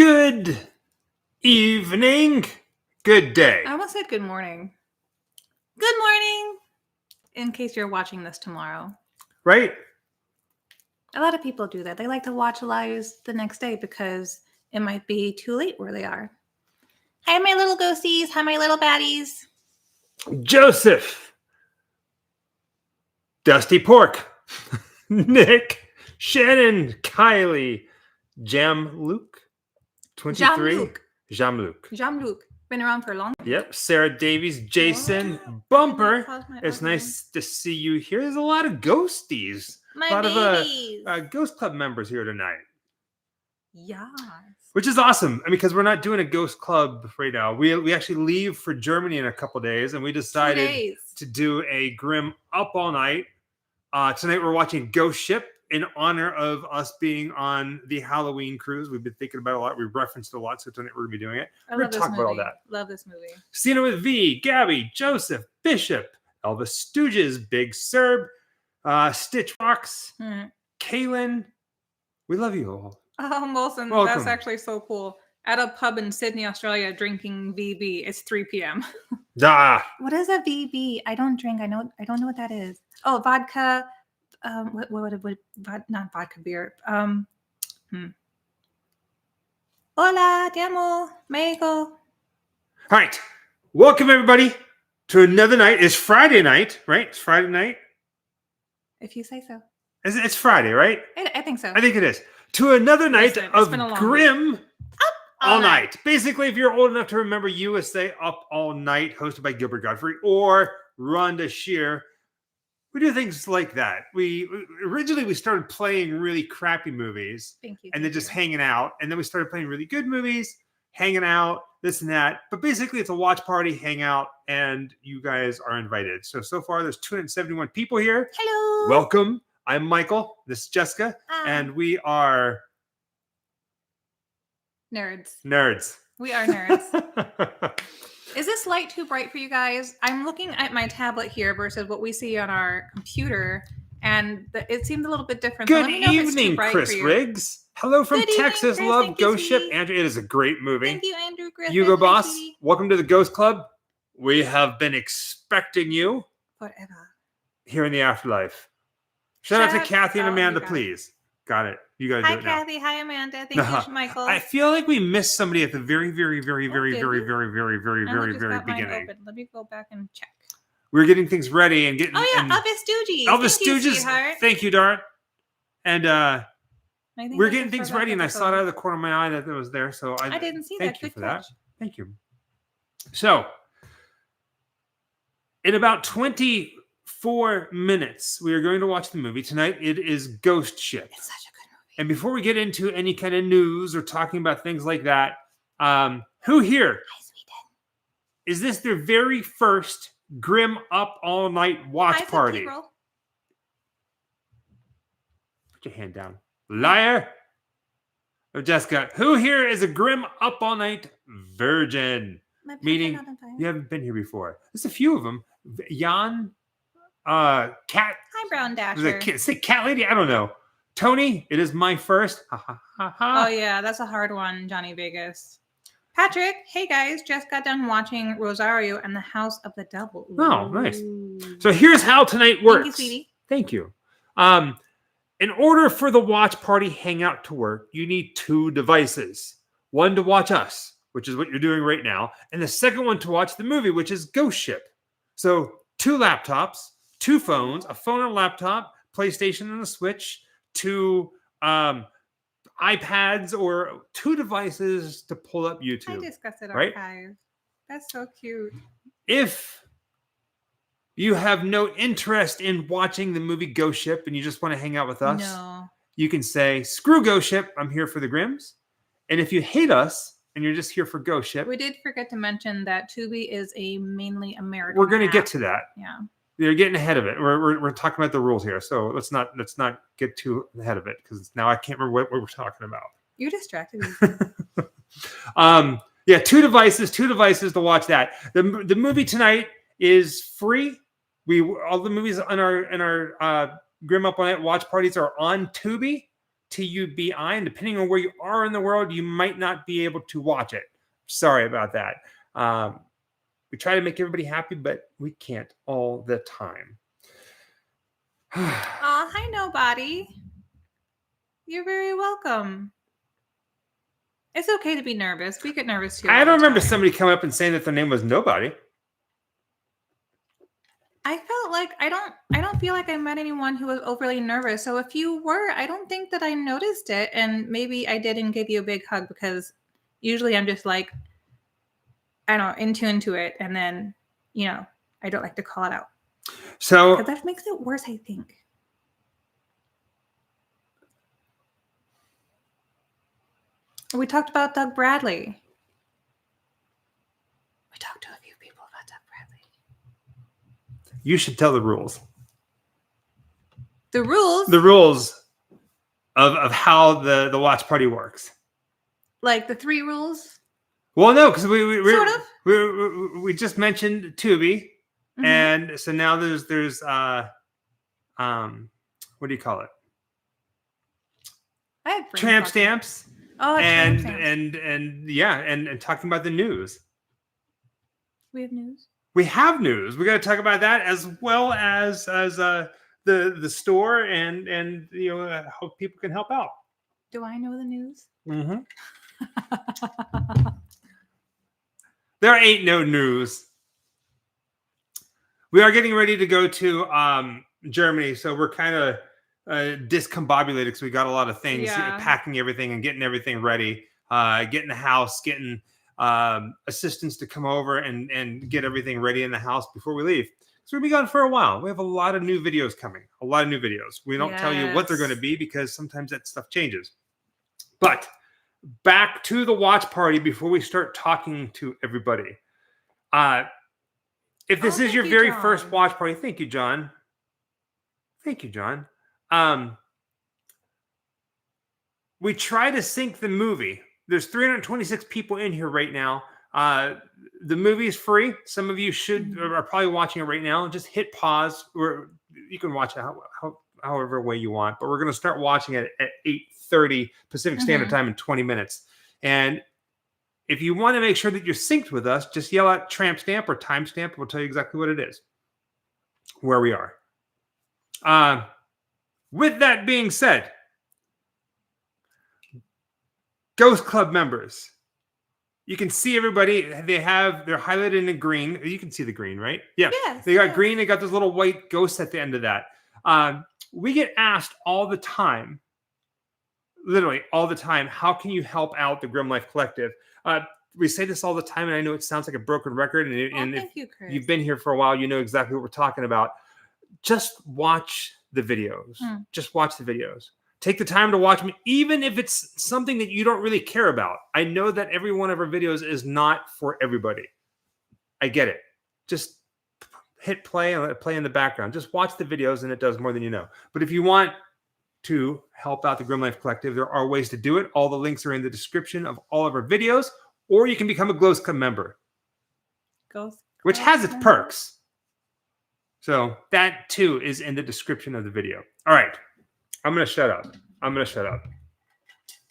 Good evening. Good day. I almost said good morning. Good morning, in case you're watching this tomorrow. Right? A lot of people do that. They like to watch lives the next day because it might be too late where they are. Hi, my little ghosties. Hi, my little baddies. Joseph. Dusty Pork. Nick. Shannon. Kylie. Jam-Luke. 23. Jam-Luke. Jean-Luc. Been around for a long time. Yep. Sarah Davies. Jason. Bumper. It's nice to see you here. There's a lot of ghosties. My a lot babies. of Ghost Club members here tonight. Yes. Which is awesome. I mean, because we're not doing a Ghost Club right now. We actually leave for Germany in a couple days, and we decided to do a Grim Up All Night. Tonight we're watching Ghost Ship in honor of us being on the Halloween cruise. We've been thinking about it a lot. We referenced it a lot, so tonight we're going to be doing it. We're going to talk about all that. Love this movie. Seen it with V, Gabby, Joseph, Bishop, Elvis Stooges, Big Serb, Stitch Rocks, Kaylin. We love you all. Oh, Molson, Welcome. That's actually so cool. At a pub in Sydney, Australia, drinking VB. It's 3 p.m. What is a VB? I don't drink. I don't know what that is. Oh, vodka. Not vodka beer. Hola, te amo, Mexico. All right. Welcome, everybody, to another night. It's Friday night, right? It's Friday night. If you say so. It's Friday, right? I think so. I think it is. To another night of Grim Up All Night. Basically, if you're old enough to remember USA Up All Night, hosted by Gilbert Godfrey or Rhonda Shear, we do things like that. We originally started playing really crappy movies. And then just hanging out. And then we started playing really good movies, hanging out, this and that. But basically, it's a watch party, hangout, and you guys are invited. So far, there's 271 people here. Hello. Welcome. I'm Michael. This is Jessica. And we are... Nerds. We are nerds. Is this light too bright for you guys? I'm looking at my tablet here versus what we see on our computer, and it seemed a little bit different. Good evening, Chris Riggs. Hello from Texas. Chris. Love Ghost Ship. Andrew, it is a great movie. Thank you, Andrew Griffith. Hugo Boss, welcome to the Ghost Club. We have been expecting you forever here in the afterlife. Shout out to Kathy and Amanda, please. Got it. You got to do it now. Hi, Kathy. Hi, Amanda. Thank you, Michael. I feel like we missed somebody at the very beginning. Let me go back and check. We're getting things ready and getting... Elvis Stooges. Thank you, Dart. And we're getting things ready, and I saw it out of the corner of my eye that it was there. So I didn't see that. Thank you for that. Thank you. So, in about 24 minutes, we are going to watch the movie. Tonight, it is Ghost Ship. It's such a good movie. And before we get into any kind of news or talking about things like that, who here is this their very first Grim Up All Night watch party? Put your hand down. Liar. Oh, Jessica, who here is a Grim Up All Night virgin? Meaning you haven't been here before. There's a few of them. Jan, Cat. Hi, Brown Dasher. Say Cat Lady? I don't know. Tony, it is my first. Oh, yeah, that's a hard one, Johnny Vegas. Patrick, hey guys, just got done watching Rosario and the House of the Devil. Ooh. Oh, nice. So here's how tonight works. Thank you, sweetie. Thank you. In order for the watch party hangout to work, you need 2 devices. One to watch us, which is what you're doing right now, and the second one to watch the movie, which is Ghost Ship. So 2 laptops, 2 phones, a phone and a laptop, PlayStation and a Switch, 2 iPads, or 2 devices to pull up YouTube. I discussed it right? Archive. That's so cute. If you have no interest in watching the movie Ghost Ship and you just want to hang out with us, you can say, screw Ghost Ship, I'm here for the Grims. And if you hate us and you're just here for Ghost Ship... We did forget to mention that Tubi is a mainly American We're going to get to that. Yeah. They're getting ahead of it. We're talking about the rules here, so let's not get too ahead of it, because now I can't remember what we're talking about. You distracted me. Yeah, 2 devices to watch that. The movie tonight is free. All the movies on our Grim Up All Night watch parties are on Tubi. TUBI, and depending on where you are in the world, you might not be able to watch it. Sorry about that. We try to make everybody happy, but we can't all the time. Hi, nobody. You're very welcome. It's okay to be nervous. We get nervous too. I don't remember somebody coming up and saying that their name was Nobody. I felt like I don't feel like I met anyone who was overly nervous. So if you were, I don't think that I noticed it. And maybe I didn't give you a big hug because usually I'm just like, I don't know, in tune to it. And then, I don't like to call it out. So that makes it worse, I think. We talked about Doug Bradley. We talked to a few people about Doug Bradley. You should tell the rules. The rules? The rules of how the watch party works. Like the 3 rules? Well, no, because we just mentioned Tubi, and so now there's what do you call it? I had tramp stamps. Oh, and talking about the news. We have news. We have news. We got to talk about that as well as the store and how people can help out. Do I know the news? Mm-hmm. There ain't no news. We are getting ready to go to Germany, so we're kind of discombobulated because we got a lot of things, packing everything and getting everything ready, getting the house, getting assistants to come over and get everything ready in the house before we leave. So we'll be gone for a while. We have a lot of new videos coming. A lot of new videos. We don't tell you what they're going to be because sometimes that stuff changes. But back to the watch party before we start talking to everybody. If this is your very first watch party, thank you, John. Thank you, John. We try to sync the movie. There's 326 people in here right now. The movie is free. Some of you are probably watching it right now. Just hit pause, or you can watch it however way you want. But we're going to start watching it at 8:30 Pacific Standard Time in 20 minutes. And if you want to make sure that you're synced with us, just yell out tramp stamp or time stamp. We'll tell you exactly what it is, where we are. With that being said, Ghost Club members, you can see everybody. They're highlighted in green. You can see the green, right? Yeah. Yes, they got green. They got those little white ghosts at the end of that. We get asked all the time, literally all the time, how can you help out the Grim Life Collective? We say this all the time, and I know it sounds like a broken record. And if you've been here for a while, you know exactly what we're talking about. Just watch the videos. Just watch the videos. Take the time to watch them, even if it's something that you don't really care about. I know that every one of our videos is not for everybody. I get it. Just hit play and let it play in the background. Just watch the videos, and it does more than you know. But if you want to help out the Grim Life Collective, there are ways to do it. All the links are in the description of all of our videos, or you can become a Ghost Club member, which has its perks. So that too is in the description of the video. All right. I'm going to shut up. No, that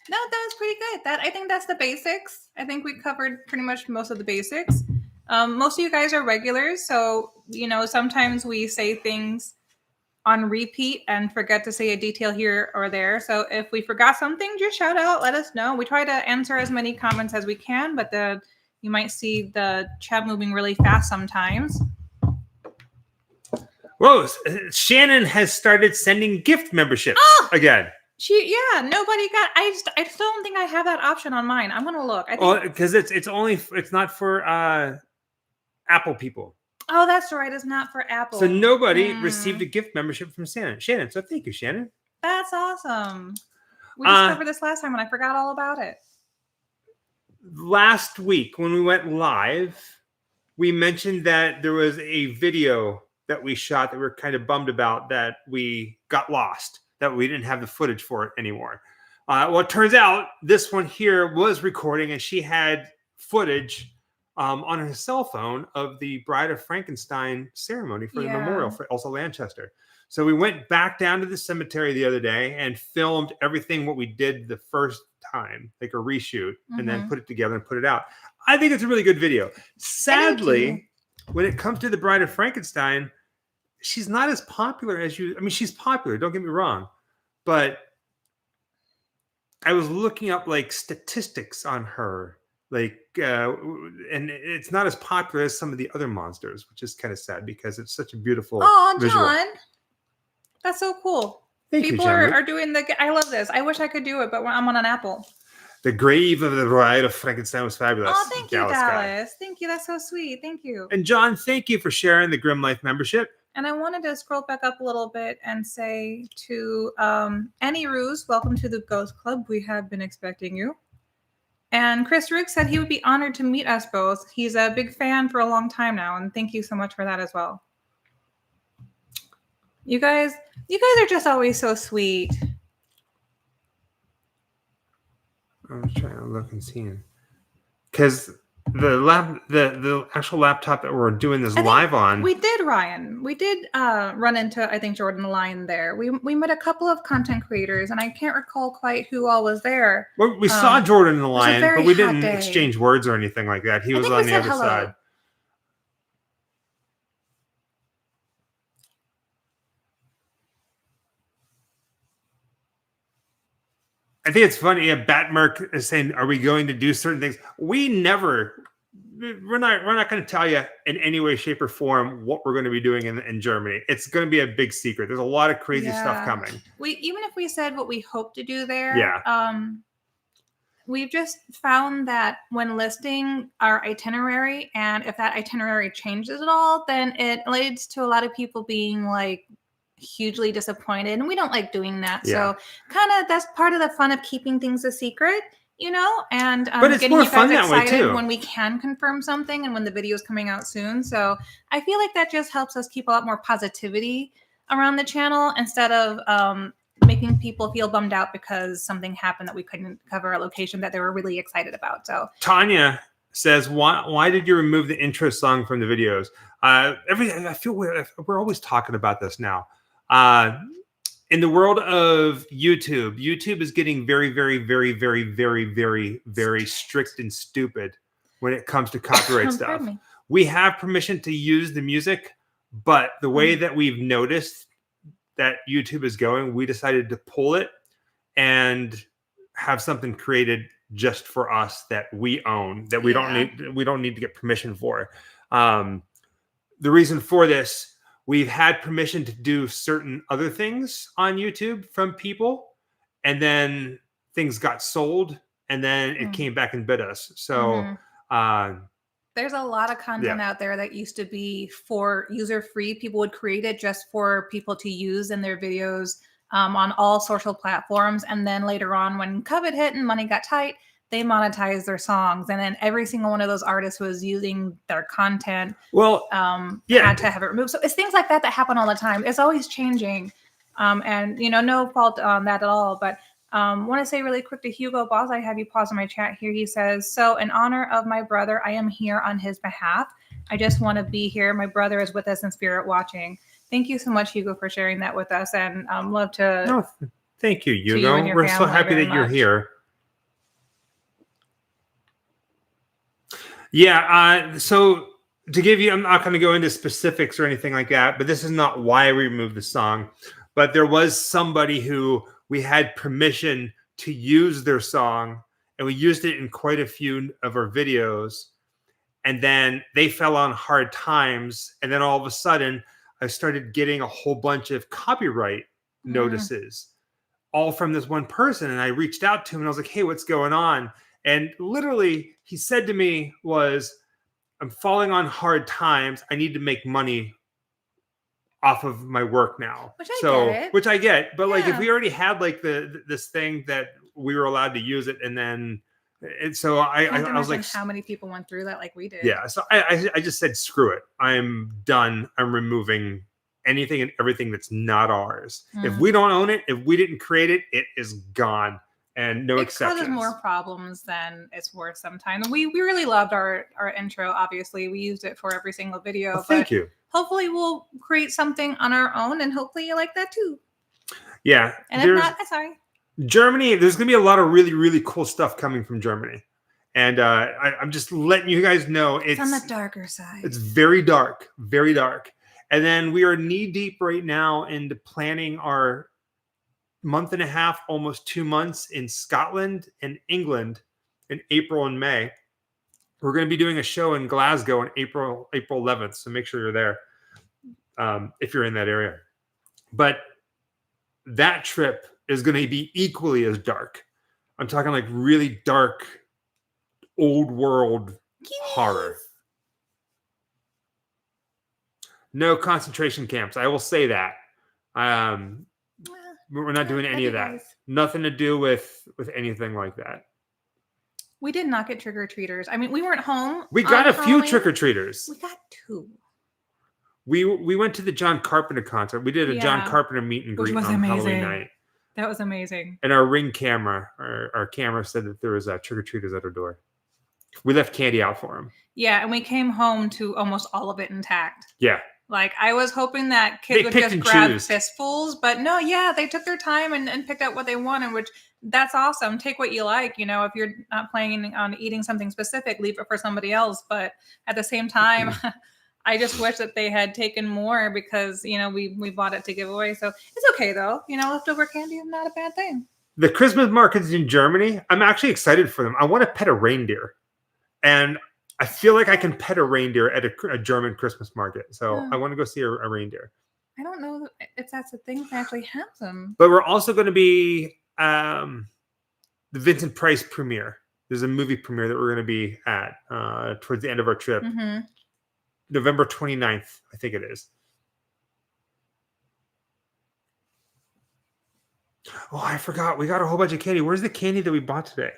was pretty good. I think that's the basics. I think we covered pretty much most of the basics. Most of you guys are regulars. So, sometimes we say things on repeat and forget to say a detail here or there. So if we forgot something, just shout out, let us know. We try to answer as many comments as we can, but you might see the chat moving really fast sometimes. Rose, Shannon has started sending gift memberships again. Nobody got. I still don't think I have that option on mine. I'm gonna look. Because it's not for Apple people. Oh, that's right. It's not for Apple. So nobody received a gift membership from Shannon. So thank you, Shannon. That's awesome. We discovered this last time, and I forgot all about it. Last week when we went live, we mentioned that there was a video that we shot that we were kind of bummed about, that we got lost, that we didn't have the footage for it anymore. Well, it turns out this one here was recording, and she had footage on her cell phone of the Bride of Frankenstein ceremony for the memorial for Elsa Lanchester. So we went back down to the cemetery the other day and filmed everything what we did the first time, like a reshoot, and then put it together and put it out. I think it's a really good video. Sadly, when it comes to the Bride of Frankenstein, she's not as popular as you. I mean, she's popular, don't get me wrong, but I was looking up like statistics on her, like, and it's not as popular as some of the other monsters, which is kind of sad because it's such a beautiful visual. John, that's so cool. People are doing I love this. I wish I could do it, but I'm on an Apple. The grave of the Bride of Frankenstein was fabulous. Oh, thank you, Dallas. Thank you. That's so sweet. Thank you. And John, thank you for sharing the Grim Life membership. And I wanted to scroll back up a little bit and say to Annie Ruse, welcome to the Ghost Club. We have been expecting you. And Chris Rook said he would be honored to meet us both. He's a big fan for a long time now, and thank you so much for that as well. You guys are just always so sweet. I was trying to look and see, because the actual laptop that we're doing this live on. We did, Ryan. We did run into, I think, Jordan the Lion there. We met a couple of content creators, and I can't recall quite who all was there. Well, we saw Jordan the Lion, but we didn't exchange words or anything like that. He was on the other side. I think it's funny. Batmerk is saying, "Are we going to do certain things?" We're not going to tell you in any way, shape, or form what we're going to be doing in Germany. It's going to be a big secret. There's a lot of crazy stuff coming. Even if we said what we hope to do there, we've just found that when listing our itinerary, and if that itinerary changes at all, then it leads to a lot of people being like hugely disappointed, and we don't like doing that. So kind of that's part of the fun of keeping things a secret, and but it's getting more you guys fun that way excited too when we can confirm something and when the video is coming out soon. So I feel like that just helps us keep a lot more positivity around the channel instead of making people feel bummed out because something happened that we couldn't cover a location that they were really excited about. So Tanya says, why did you remove the intro song from the videos? I feel we're always talking about this now. In the world of YouTube is getting very, very, very, very, very, very, very strict and stupid when it comes to copyright stuff. We have permission to use the music, but the way that we've noticed that YouTube is going, we decided to pull it and have something created just for us that we own, that we don't need to get permission for. The reason for this, we've had permission to do certain other things on YouTube from people, and then things got sold, and then it came back and bit us. So there's a lot of content out there that used to be for user free. People would create it just for people to use in their videos on all social platforms. And then later on, when COVID hit and money got tight, they monetized their songs, and then every single one of those artists who was using their content had to have it removed. So it's things like that happen all the time. It's always changing, and no fault on that at all. But want to say really quick to Hugo Boss, I have you pause on my chat here. He says, "So in honor of my brother, I am here on his behalf. I just want to be here. My brother is with us in spirit watching." Thank you so much, Hugo, for sharing that with us, and love to. No, thank you, Hugo. We're so happy that you're here. Yeah, so to give you, I'm not going to go into specifics or anything like that, but this is not why we removed the song. But there was somebody who we had permission to use their song, and we used it in quite a few of our videos. And then they fell on hard times. And then all of a sudden, I started getting a whole bunch of copyright notices, all from this one person. And I reached out to him, and I was like, "Hey, what's going on?" And literally, he said to me "I'm falling on hard times. I need to make money off of my work now." Which I get. But like, if we already had like this thing that we were allowed to use it, and then I was like, how many people went through that like we did? Yeah. So I just said, screw it. I'm done. I'm removing anything and everything that's not ours. If we don't own it, if we didn't create it, it is gone. and no exceptions. It causes more problems than it's worth sometimes. We really loved our intro. Obviously, we used it for every single video. Well, thank you. Hopefully, we'll create something on our own, and hopefully, you like that too. Yeah. And if not, I'm sorry. Germany, there's going to be a lot of really, really cool stuff coming from Germany. And I'm just letting you guys know it's on the darker side. It's very dark, very dark. And then we are knee deep right now into planning our month and a half, almost 2 months in Scotland and England in April and May. We're going to be doing a show in Glasgow on April 11th. So make sure you're there if you're in that area. But that trip is going to be equally as dark. I'm talking like really dark, old world horror. No concentration camps. I will say that. We're not doing any of that. Nothing to do with anything like that. We did not get trick-or-treaters. I mean, we weren't home. We got a few trick-or-treaters. We got 2. We went to the John Carpenter concert. We did a John Carpenter meet and greet on Halloween night. That was amazing. And our Ring camera, our camera said that there was trick-or-treaters at our door. We left candy out for them. Yeah, and we came home to almost all of it intact. Yeah. Like, I was hoping that kids would just grab fistfuls, but no, they took their time and picked out what they wanted, which that's awesome. Take what you like. You know, if you're not planning on eating something specific, leave it for somebody else. But at the same time, I just wish that they had taken more because, you know, we bought it to give away. So it's okay, though. You know, leftover candy is not a bad thing. The Christmas markets in Germany, I'm actually excited for them. I want to pet a reindeer. And I feel like I can pet a reindeer at a German Christmas market. So I want to go see a reindeer. I don't know if that's a thing that actually have them. But we're also going to be the Vincent Price premiere. There's a movie premiere that we're going to be at towards the end of our trip. Mm-hmm. November 29th, I think it is. Oh, I forgot. We got a whole bunch of candy. Where's the candy that we bought today?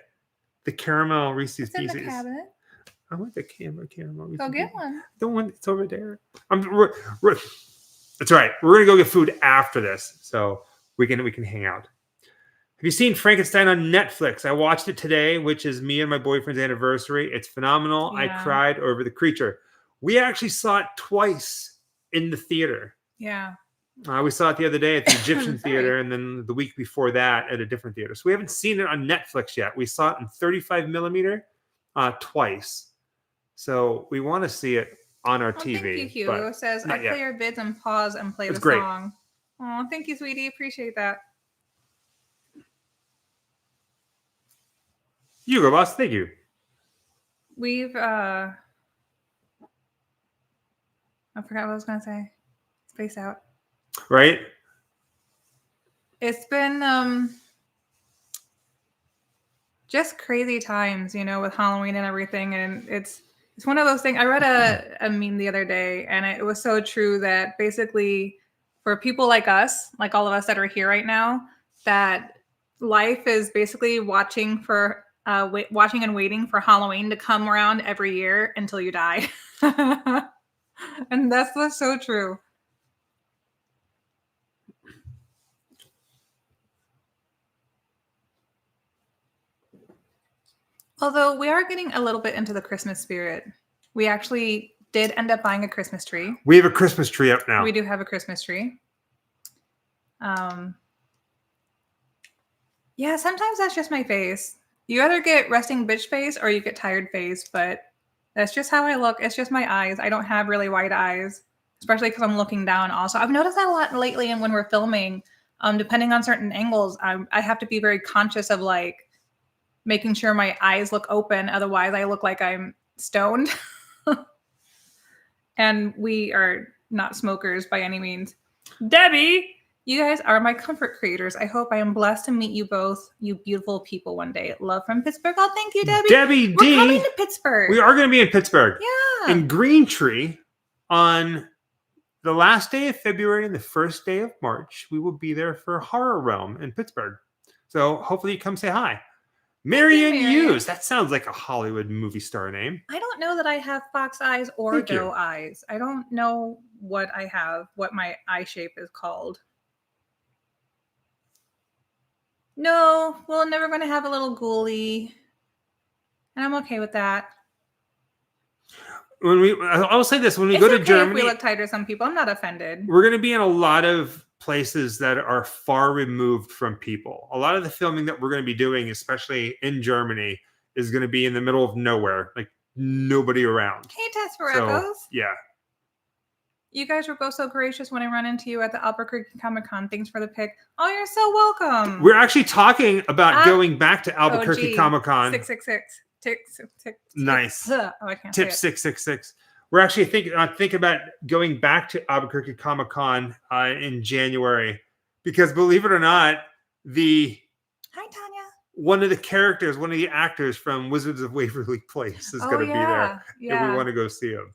The caramel Reese's Pieces. In the cabinet. I want the caramel. Go get one. The one that's over there. That's right. We're gonna go get food after this, so we can hang out. Have you seen Frankenstein on Netflix? I watched it today, which is me and my boyfriend's anniversary. It's phenomenal. Yeah. I cried over the creature. We actually saw it twice in the theater. Yeah. We saw it the other day at the Egyptian theater, and then the week before that at a different theater. So we haven't seen it on Netflix yet. We saw it in 35 millimeter twice. So we want to see it on our TV. Thank you, Hugo. It says, I play your bids and pause and play the song. Oh, thank you, sweetie. Appreciate that. Hugo, boss. Thank you. We've, I forgot what I was going to say. Space out. Right? It's been just crazy times, you know, with Halloween and everything. And it's one of those things. I read a meme the other day, and it was so true that basically for people like us, like all of us that are here right now, that life is basically watching and waiting for Halloween to come around every year until you die. And that's so true. Although we are getting a little bit into the Christmas spirit. We actually did end up buying a Christmas tree. We have a Christmas tree up now. We do have a Christmas tree. Yeah, sometimes that's just my face. You either get resting bitch face or you get tired face, but that's just how I look. It's just my eyes. I don't have really wide eyes, especially because I'm looking down also. I've noticed that a lot lately, and when we're filming, depending on certain angles, I have to be very conscious of like making sure my eyes look open. Otherwise, I look like I'm stoned. And we are not smokers by any means. Debbie, you guys are my comfort creators. I hope I am blessed to meet you both, you beautiful people, one day. Love from Pittsburgh. Oh, thank you, Debbie. Debbie D. We're coming to Pittsburgh. We are going to be in Pittsburgh. Yeah. In Green Tree on the last day of February and the first day of March. We will be there for Horror Realm in Pittsburgh. So hopefully you come say hi. Marion Hughes. That sounds like a Hollywood movie star name. I don't know that I have fox eyes or doe eyes. I don't know what I have, what my eye shape is called. No, we're never going to have a little ghoulie. And I'm okay with that. I will say this: when we It's go to okay Germany, if we look tight to some people. I'm not offended. we're going to be in a lot of places that are far removed from people. A lot of the filming that we're going to be doing, especially in Germany, is going to be in the middle of nowhere, like nobody around. Hey, Tess So, yeah. You guys were both so gracious when I ran into you at the Albuquerque Comic-Con. Thanks for the pic. Oh, you're so welcome. We're actually talking about going back to Albuquerque Comic-Con. 666. Nice. Oh, I can't Tip 666. We're actually thinking about going back to Albuquerque Comic-Con in January because, believe it or not, Hi, Tanya. One of the actors from Wizards of Waverly Place is going to be there, and we want to go see him.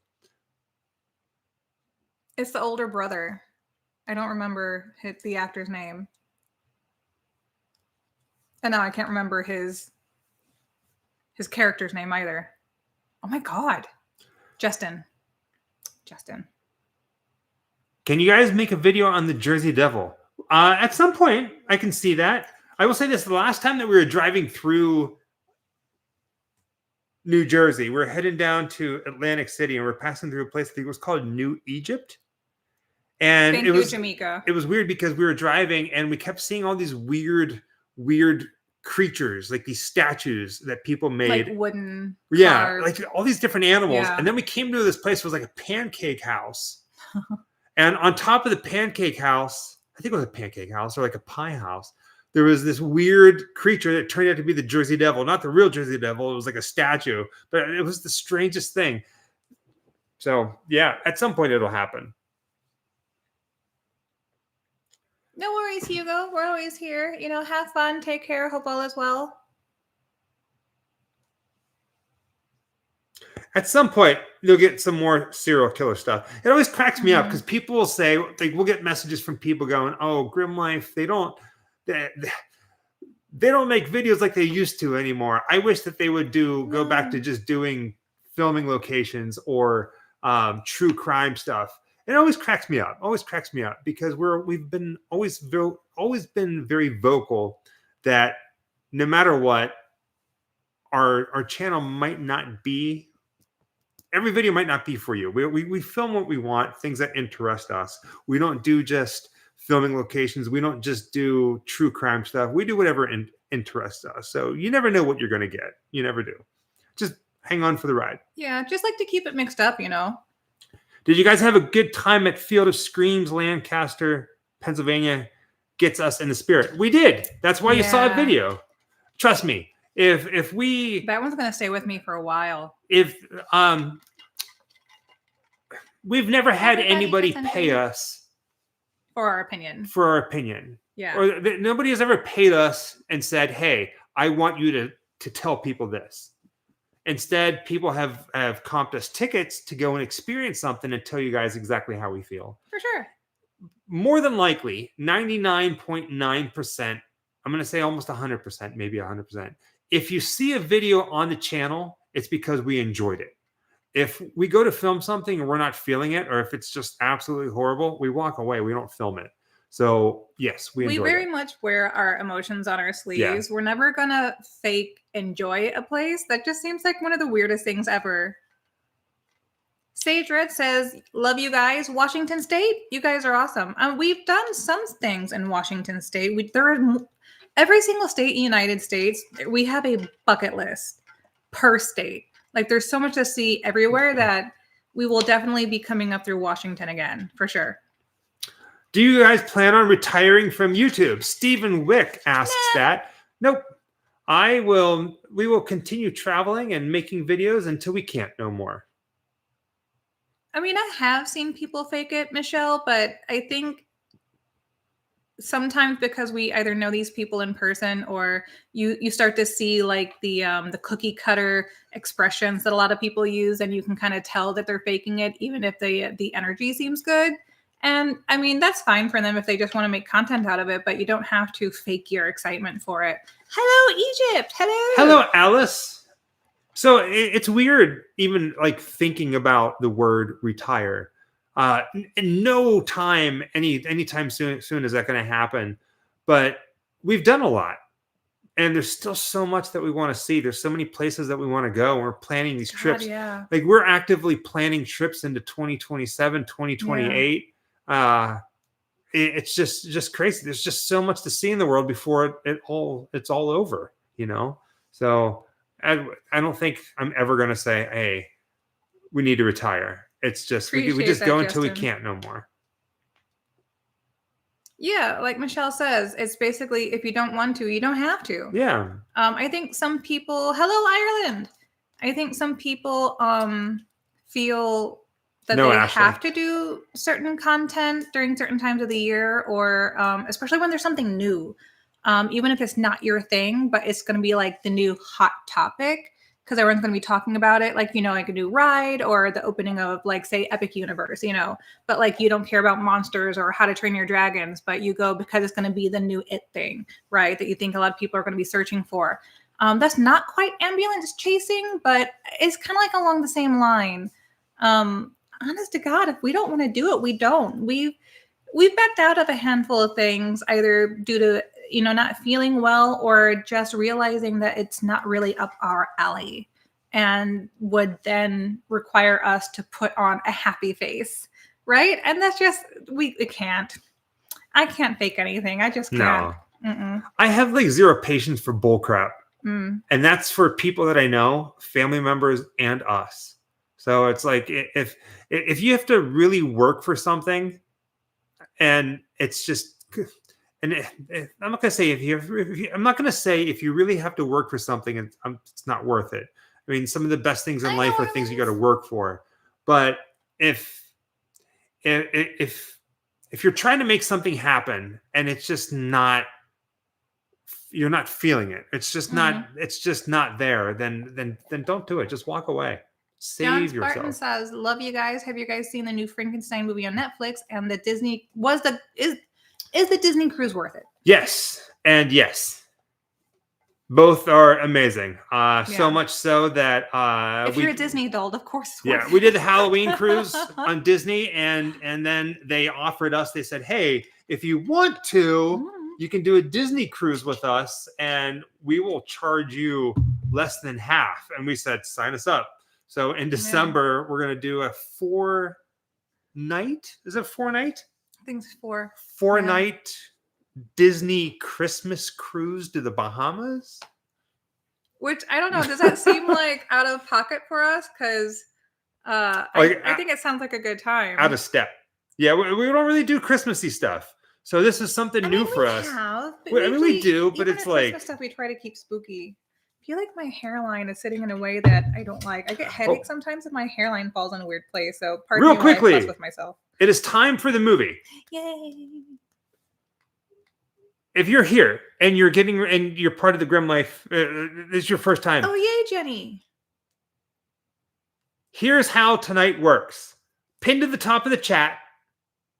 It's the older brother. I don't remember the actor's name, and now I can't remember his character's name either. Oh my god. Justin. Can you guys make a video on the Jersey Devil? At some point, I can see that. I will say this: the last time that we were driving through New Jersey, we were heading down to Atlantic City, and we're passing through a place I think it was called New Egypt. And it was Jamaica. It was weird because we were driving and we kept seeing all these weird creatures, like these statues that people made, like wooden, carved. Like all these different animals. Yeah. And then we came to this place. It was like a pancake house, and on top of the pancake house, I think it was a pancake house or like a pie house, there was this weird creature that turned out to be the Jersey Devil. Not the real Jersey Devil. It was like a statue, but it was the strangest thing. So yeah, at some point it'll happen. No worries, Hugo. We're always here. Have fun. Take care. Hope all is well. At some point, you'll get some more serial killer stuff. It always cracks me up because people will say, like, we'll get messages from people going, "Oh, Grim Life, they don't make videos like they used to anymore. I wish that they would go back to just doing filming locations or true crime stuff." It always cracks me up. Because we've been always been very vocal that no matter what, our channel might not be. Every video might not be for you. We film what we want, things that interest us. We don't do just filming locations. We don't just do true crime stuff. We do whatever interests us. So you never know what you're going to get. You never do. Just hang on for the ride. Yeah, just like to keep it mixed up, Did you guys have a good time at Field of Screams, Lancaster, Pennsylvania? Gets us in the spirit. We did. That's why you saw a video. Trust me. If we that one's gonna stay with me for a while. We've never had anybody pay us for our opinion. Yeah. Or nobody has ever paid us and said, "Hey, I want you to tell people this." Instead, people have comped us tickets to go and experience something and tell you guys exactly how we feel. For sure. More than likely, 99.9%, I'm going to say almost 100%, maybe 100%. If you see a video on the channel, it's because we enjoyed it. If we go to film something and we're not feeling it, or if it's just absolutely horrible, we walk away. We don't film it. So yes, we very much wear our emotions on our sleeves. Yeah. We're never gonna fake enjoy a place. That just seems like one of the weirdest things ever. Sage Red says, "Love you guys, Washington State. You guys are awesome." We've done some things in Washington State. Every single state in the United States, we have a bucket list per state. Like there's so much to see everywhere that we will definitely be coming up through Washington again for sure. Do you guys plan on retiring from YouTube? Stephen Wick asks that. Nope. We will continue traveling and making videos until we can't no more. I mean, I have seen people fake it, Michelle, but I think sometimes because we either know these people in person or you start to see like the cookie cutter expressions that a lot of people use, and you can kind of tell that they're faking it, even if the energy seems good. And I mean, that's fine for them if they just want to make content out of it, but you don't have to fake your excitement for it. Hello, Egypt. Hello, Alice. So it's weird even like thinking about the word retire. In no time, anytime soon is that going to happen. But we've done a lot. And there's still so much that we want to see. There's so many places that we want to go. We're planning these trips. Yeah. Like we're actively planning trips into 2027, 2028. Yeah. It's just crazy. There's just so much to see in the world before it's all over, you know? So I don't think I'm ever going to say, hey, we need to retire. It's just, we just go until we can't no more. Yeah, like Michelle says, it's basically if you don't want to, you don't have to. Yeah. I think some people, hello Ireland. I think some people feel that they have to do certain content during certain times of the year, or especially when there's something new. Even if it's not your thing, but it's going to be like the new hot topic because everyone's going to be talking about it, like, you know, like a new ride or the opening of, like, say, Epic Universe, you know, but like you don't care about monsters or How to Train Your Dragons, but you go because it's going to be the new it thing, right? That you think a lot of people are going to be searching for. That's not quite ambulance chasing, but it's kind of like along the same line. Honest to God, if we don't want to do it, we don't. We've backed out of a handful of things, either due to, you know, not feeling well or just realizing that it's not really up our alley and would then require us to put on a happy face, right? And that's just, it can't. I can't fake anything. I just can't. No. I have like zero patience for bullcrap. And that's for people that I know, family members and us. So it's like if you have to really work for something, and it's just, and I'm not gonna say I'm not gonna say if you really have to work for something, it's not worth it. I mean, some of the best things in life are things you got to work for. But if you're trying to make something happen and it's just not, you're not feeling it, it's just not, it's just not there, then don't do it. Just walk away. Save yourself. Spartan says, "Love you guys. Have you guys seen the new Frankenstein movie on Netflix? And the Disney is the Disney cruise worth it?" Yes, and yes, both are amazing. So much so that if you're a Disney adult, of course. It's worth we did the Halloween cruise on Disney, and then they offered us. They said, "Hey, if you want to, you can do a Disney cruise with us, and we will charge you less than half." And we said, "Sign us up." So in December, we're going to do a 4-night. Is it 4-night? I think it's 4. 4-night Disney Christmas cruise to the Bahamas. Which, I don't know. Does that seem like out of pocket for us? Because I think it sounds like a good time. Out of step. Yeah, we don't really do Christmassy stuff. So this is something new for us. We do, but it's like Christmas stuff we try to keep spooky. I feel like my hairline is sitting in a way that I don't like. I get headaches sometimes if my hairline falls in a weird place. So pardon me when I fuss with myself. It is time for the movie. Yay! If you're here and you're part of the Grim Life, this is your first time. Oh, yay, Jenny! Here's how tonight works. Pinned to the top of the chat,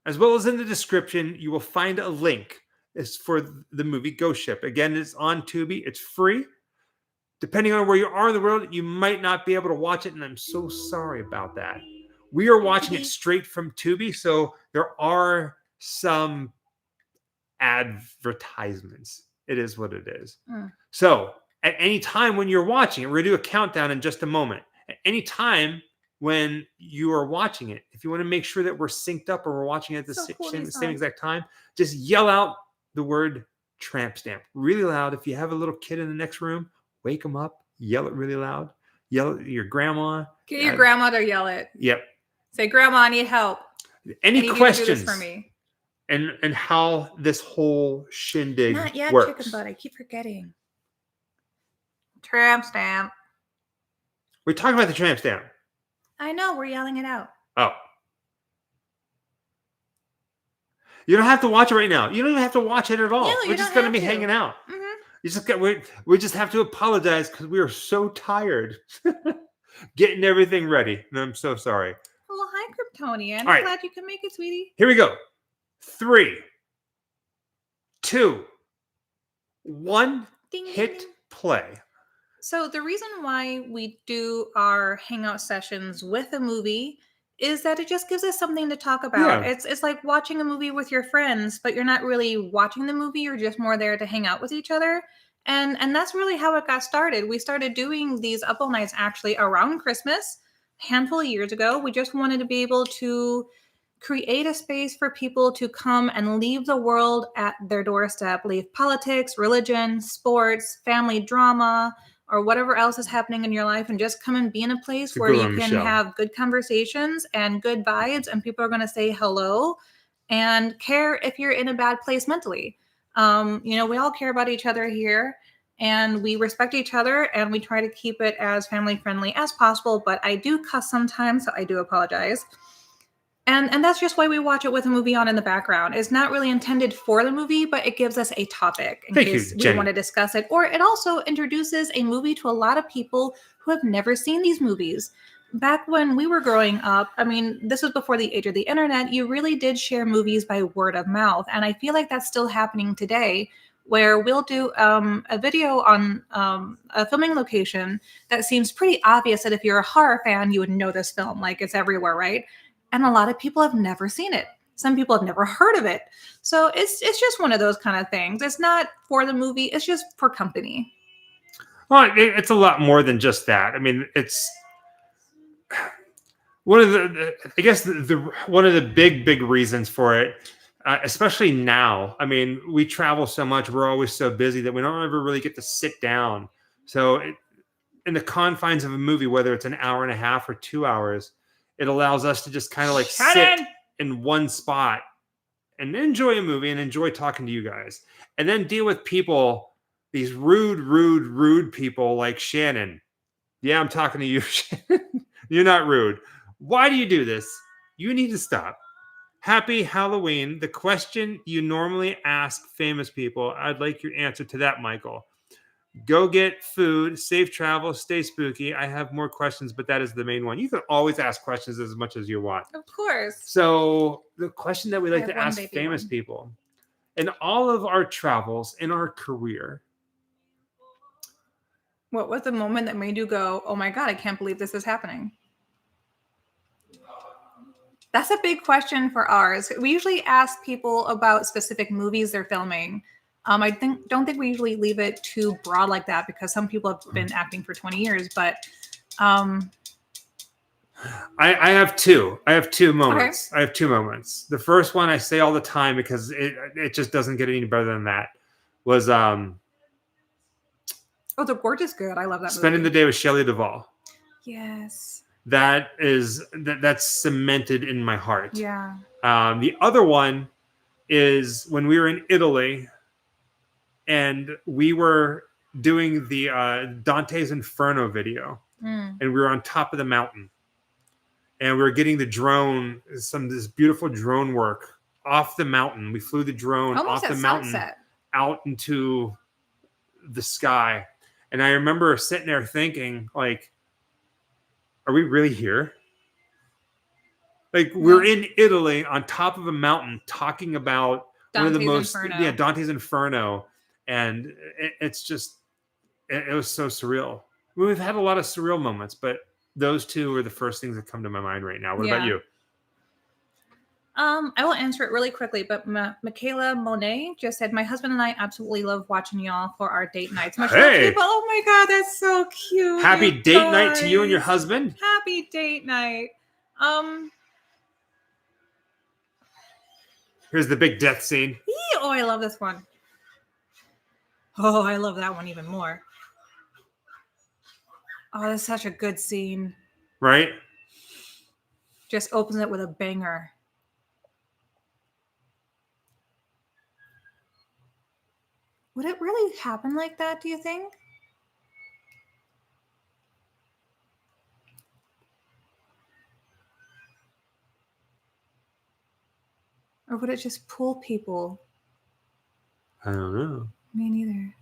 as well as in the description, you will find a link. It's for the movie Ghost Ship. Again, it's on Tubi. It's free. Depending on where you are in the world, you might not be able to watch it, and I'm so sorry about that. We are watching it straight from Tubi, so there are some advertisements. It is what it is. So at any time when you're watching it, we're going to do a countdown in just a moment. At any time when you are watching it, if you want to make sure that we're synced up or we're watching it at the same exact time, just yell out the word tramp stamp really loud. If you have a little kid in the next room, wake them up, yell it really loud. Yell at your grandma. Get your grandma to yell it. Yep. Say, "Grandma, I need help." Any questions for me? And how this whole shindig Not yet, works? chicken butt. I keep forgetting. Tramp stamp. We're talking about the tramp stamp. I know. We're yelling it out. Oh. You don't have to watch it right now. You don't even have to watch it at all. We're just going to be hanging out. We just have to apologize because we are so tired getting everything ready. And I'm so sorry. Well, hi, Kryptonian. I'm glad you can make it, sweetie. Here we go. 3, 2, 1. Ding, hit ding. Play. So the reason why we do our hangout sessions with a movie is that it just gives us something to talk about. Yeah. It's like watching a movie with your friends, but you're not really watching the movie. You're just more there to hang out with each other. And that's really how it got started. We started doing these up all nights actually around Christmas a handful of years ago. We just wanted to be able to create a space for people to come and leave the world at their doorstep, leave politics, religion, sports, family drama, or whatever else is happening in your life, and just come and be in a place where you can have good conversations and good vibes, and people are going to say hello and care if you're in a bad place mentally. We all care about each other here, and we respect each other, and we try to keep it as family friendly as possible. But I do cuss sometimes, so I do apologize. And that's just why we watch it with a movie on in the background. It's not really intended for the movie, but it gives us a topic in case we want to discuss it. Or it also introduces a movie to a lot of people who have never seen these movies. Back when we were growing up, I mean, this was before the age of the internet, you really did share movies by word of mouth. And I feel like that's still happening today, where we'll do a video on a filming location that seems pretty obvious that if you're a horror fan, you would know this film. Like, it's everywhere, right? And a lot of people have never seen it. Some people have never heard of it. So it's just one of those kind of things. It's not for the movie. It's just for company. Well, it's a lot more than just that. I mean, it's one of one of the big reasons for it, especially now. I mean, we travel so much. We're always so busy that we don't ever really get to sit down. So in the confines of a movie, whether it's an hour and a half or 2 hours, it allows us to just kind of like sit in one spot and enjoy a movie and enjoy talking to you guys, and then deal with people, these rude people like Shannon. Yeah, I'm talking to you, Shannon. You're not rude. Why do you do this? You need to stop. Happy Halloween. The question you normally ask famous people. I'd like your answer to that, Michael. Go get food, safe travel, stay spooky. I have more questions, but that is the main one. You can always ask questions as much as you want. Of course. So the question that we like to ask famous people in all of our travels, in our career. What was the moment that made you go, oh my God, I can't believe this is happening? That's a big question for ours. We usually ask people about specific movies they're filming. I don't think we usually leave it too broad like that, because some people have been acting for 20 years. But I have two. I have two moments. Okay. I have two moments. The first one I say all the time because it just doesn't get any better than that. Was Oh, The Gorge is good. I love that. Spending the day with Shelley Duvall. Yes. That's cemented in my heart. Yeah. The other one is when we were in Italy. And we were doing the Dante's Inferno video, and we were on top of the mountain, and we were getting the drone, this beautiful drone work off the mountain. We flew the drone off the mountain out into the sky, and I remember sitting there thinking, like, are we really here? Like, we're in Italy on top of a mountain talking about Dante's one of the most Inferno. Dante's Inferno. And it was so surreal. We've had a lot of surreal moments, but those two are the first things that come to my mind right now. What about you? I will answer it really quickly, but Michaela Monet just said, my husband and I absolutely love watching y'all for our date nights. Much love to you. Oh my God, that's so cute. Happy date night to you and your husband. Happy date night. Here's the big death scene. Oh, I love this one. Oh, I love that one even more. Oh, that's such a good scene. Right? Just opens it with a banger. Would it really happen like that, do you think? Or would it just pull people? I don't know. Me neither.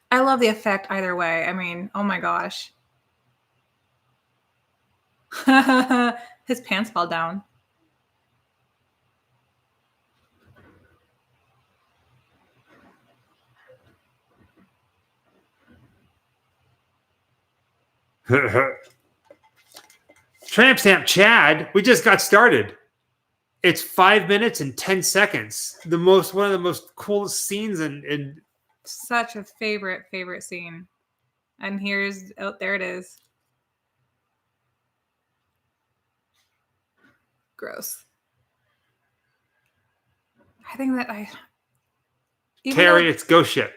I love the effect either way. I mean, oh my gosh. His pants fall down. Tramp Stamp Chad, we just got started. It's 5 minutes and 10 seconds. One of the most coolest scenes in Such a favorite scene. And there it is. Gross. I think that Carrie, it's ghost ship.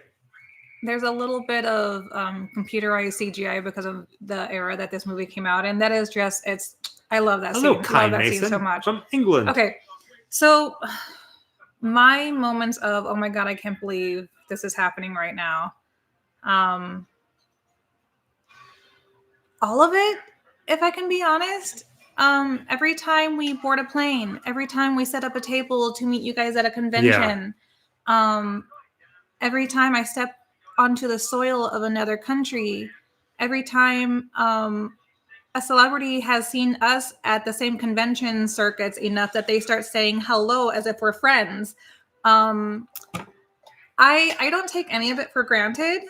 There's a little bit of computerized CGI because of the era that this movie came out in. That is just, I love that Hello, scene. Kai I love that Mason scene so much. from England. Okay, so my moments of, oh my God, I can't believe this is happening right now. All of it, if I can be honest. Every time we board a plane, every time we set up a table to meet you guys at a convention, every time I step onto the soil of another country, every time a celebrity has seen us at the same convention circuits enough that they start saying hello as if we're friends. I don't take any of it for granted.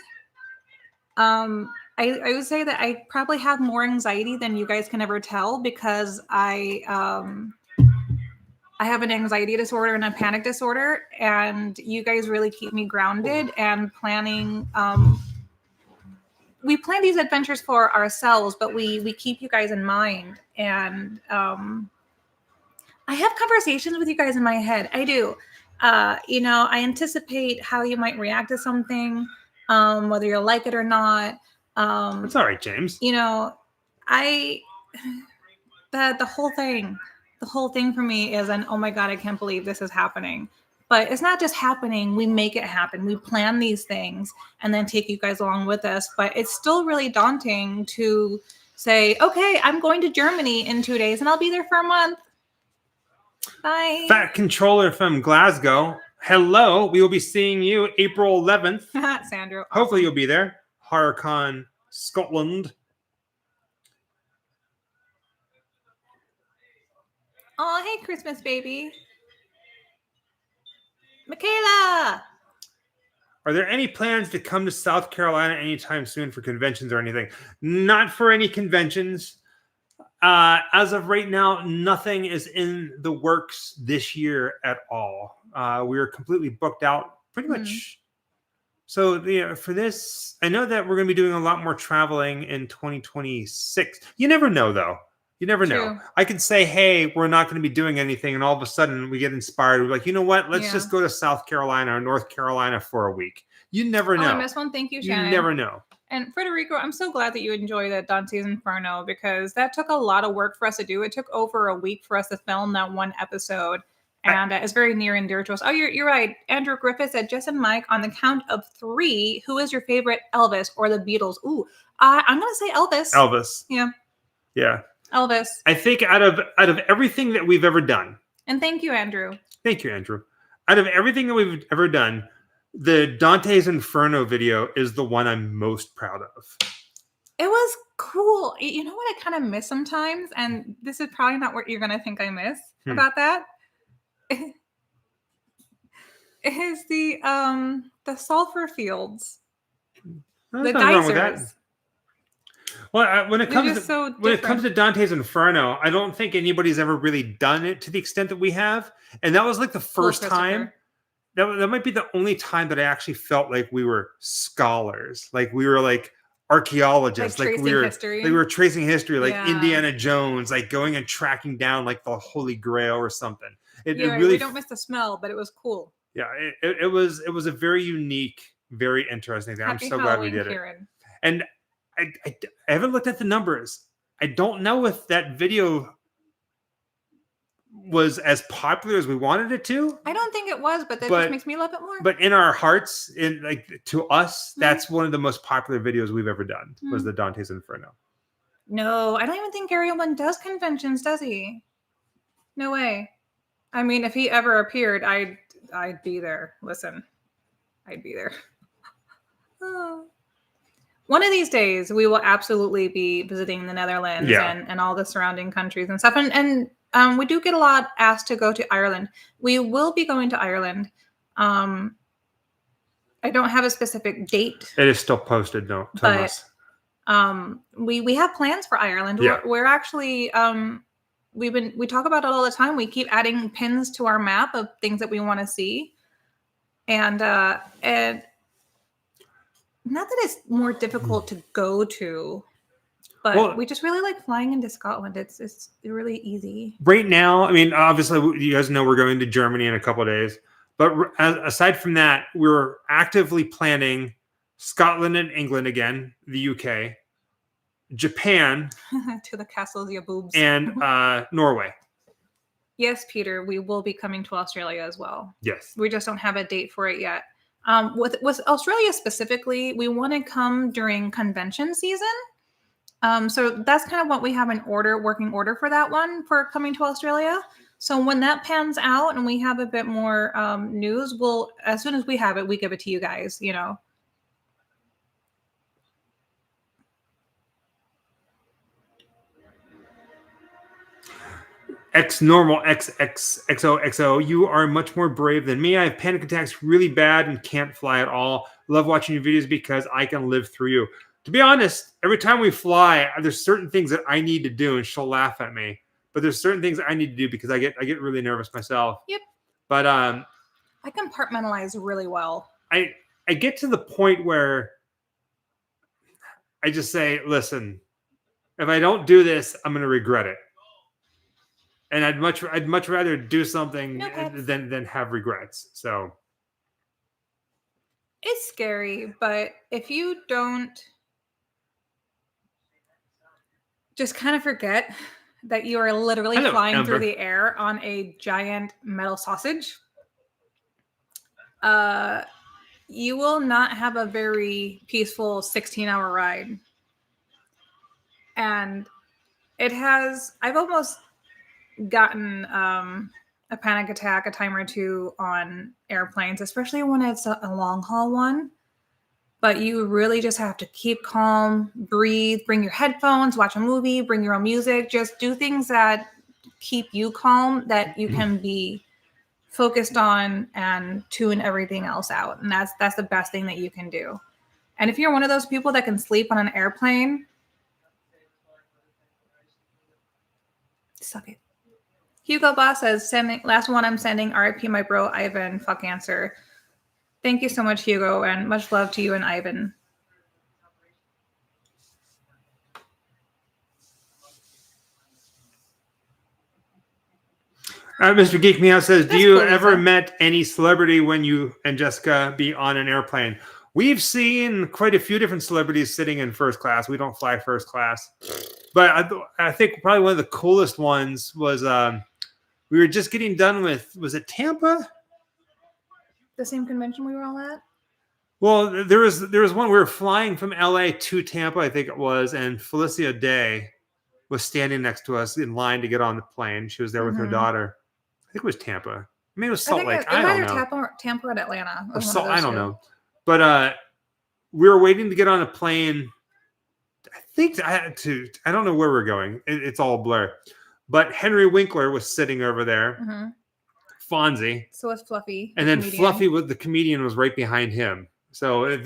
I would say that I probably have more anxiety than you guys can ever tell because I have an anxiety disorder and a panic disorder, and you guys really keep me grounded and planning. We plan these adventures for ourselves, but we keep you guys in mind. And I have conversations with you guys in my head. I do. I anticipate how you might react to something, whether you'll like it or not. It's all right, James. The whole thing for me is an, oh my God, I can't believe this is happening. But it's not just happening. We make it happen. We plan these things and then take you guys along with us. But it's still really daunting to say, okay, I'm going to Germany in 2 days and I'll be there for a month. Bye. Fat Controller from Glasgow. Hello. We will be seeing you April 11th. Sandra. Awesome. Hopefully you'll be there. HorrorCon Scotland. Oh, hey, Christmas baby. Michaela. Are there any plans to come to South Carolina anytime soon for conventions or anything? Not for any conventions. As of right now, nothing is in the works this year at all. We are completely booked out pretty much. So for this, I know that we're going to be doing a lot more traveling in 2026. You never know, though. You never know. I could say, hey, we're not going to be doing anything. And all of a sudden we get inspired. We're like, you know what? Let's just go to South Carolina or North Carolina for a week. You never know. I missed one. Thank you, Shannon. You never know. And Federico, I'm so glad that you enjoyed that Dante's Inferno because that took a lot of work for us to do. It took over a week for us to film that one episode. And it's very near and dear to us. Oh, you're right. Andrew Griffith said, Jess and Mike, on the count of 3, who is your favorite, Elvis or the Beatles? Ooh, I'm going to say Elvis. Elvis. Yeah. Yeah. Elvis. I think out of everything that we've ever done. And thank you, Andrew. Thank you, Andrew. Out of everything that we've ever done, the Dante's Inferno video is the one I'm most proud of. It was cool. You know what I kind of miss sometimes? And this is probably not what you're going to think I miss about that. Is the sulfur fields. The geysers. Well, when it comes to Dante's Inferno, I don't think anybody's ever really done it to the extent that we have. And that was like the first time. That might be the only time that I actually felt like we were scholars. Like we were like archaeologists. Like we were tracing history, like Indiana Jones, like going and tracking down like the Holy Grail or something. It really, we don't miss the smell, but it was cool. Yeah, it was a very unique, very interesting thing. I'm so glad we did it. And I haven't looked at the numbers. I don't know if that video was as popular as we wanted it to. I don't think it was, but that just makes me love it more. But in our hearts, to us, that's one of the most popular videos we've ever done. Was the Dante's Inferno. No, I don't even think Gary Oldman does conventions, does he? No way. I mean, if he ever appeared, I'd be there. Listen, I'd be there. One of these days, we will absolutely be visiting the Netherlands and all the surrounding countries and stuff. And we do get a lot asked to go to Ireland. We will be going to Ireland. I don't have a specific date. It is still posted, no. But we have plans for Ireland. Yeah. We're actually we talk about it all the time. We keep adding pins to our map of things that we want to see. And not that it's more difficult to go to, but we just really like flying into Scotland. It's really easy. Right now, I mean, obviously, you guys know we're going to Germany in a couple of days. But aside from that, we're actively planning Scotland and England again, the UK, Japan, to the castles, your boobs, and Norway. Yes, Peter, we will be coming to Australia as well. Yes. We just don't have a date for it yet. With Australia specifically, we want to come during convention season. So that's kind of what we have in order, working order for that one for coming to Australia. So when that pans out and we have a bit more news, we'll, as soon as we have it, we give it to you guys, you know. X-normal XXXOXO, you are much more brave than me. I have panic attacks really bad and can't fly at all. Love watching your videos because I can live through you. To be honest, every time we fly, there's certain things that I need to do, and she'll laugh at me. But there's certain things I need to do because I get really nervous myself. Yep. But I compartmentalize really well. I get to the point where I just say, listen, if I don't do this, I'm going to regret it. And I'd much rather do something than have regrets. So it's scary, but if you don't just kind of forget that you are literally flying through the air on a giant metal sausage, you will not have a very peaceful 16-hour ride. And I've almost gotten a panic attack a time or two on airplanes, especially when it's a long haul one. But you really just have to keep calm, breathe, bring your headphones, watch a movie, bring your own music, just do things that keep you calm, that you can be focused on and tune everything else out. And that's the best thing that you can do. And if you're one of those people that can sleep on an airplane, suck it. Hugo Boss says, last one I'm sending, RIP my bro, Ivan, fuck answer. Thank you so much, Hugo, and much love to you and Ivan. Mr. Geek Me Out says, do you ever met any celebrity when you and Jessica be on an airplane? We've seen quite a few different celebrities sitting in first class. We don't fly first class. But I think probably one of the coolest ones was we were just getting done with, was it Tampa? The same convention we were all at? Well, there was one, we were flying from LA to Tampa, I think it was, and Felicia Day was standing next to us in line to get on the plane. She was there with her daughter. I think it was Tampa. Maybe it was Salt Lake. I don't know. Tampa or Atlanta. Or I don't know. But we were waiting to get on a plane. I think I don't know where we're going. It's all a blur. But Henry Winkler was sitting over there. Mm-hmm. Fonzie. So was Fluffy. And then Fluffy, the comedian, was right behind him. So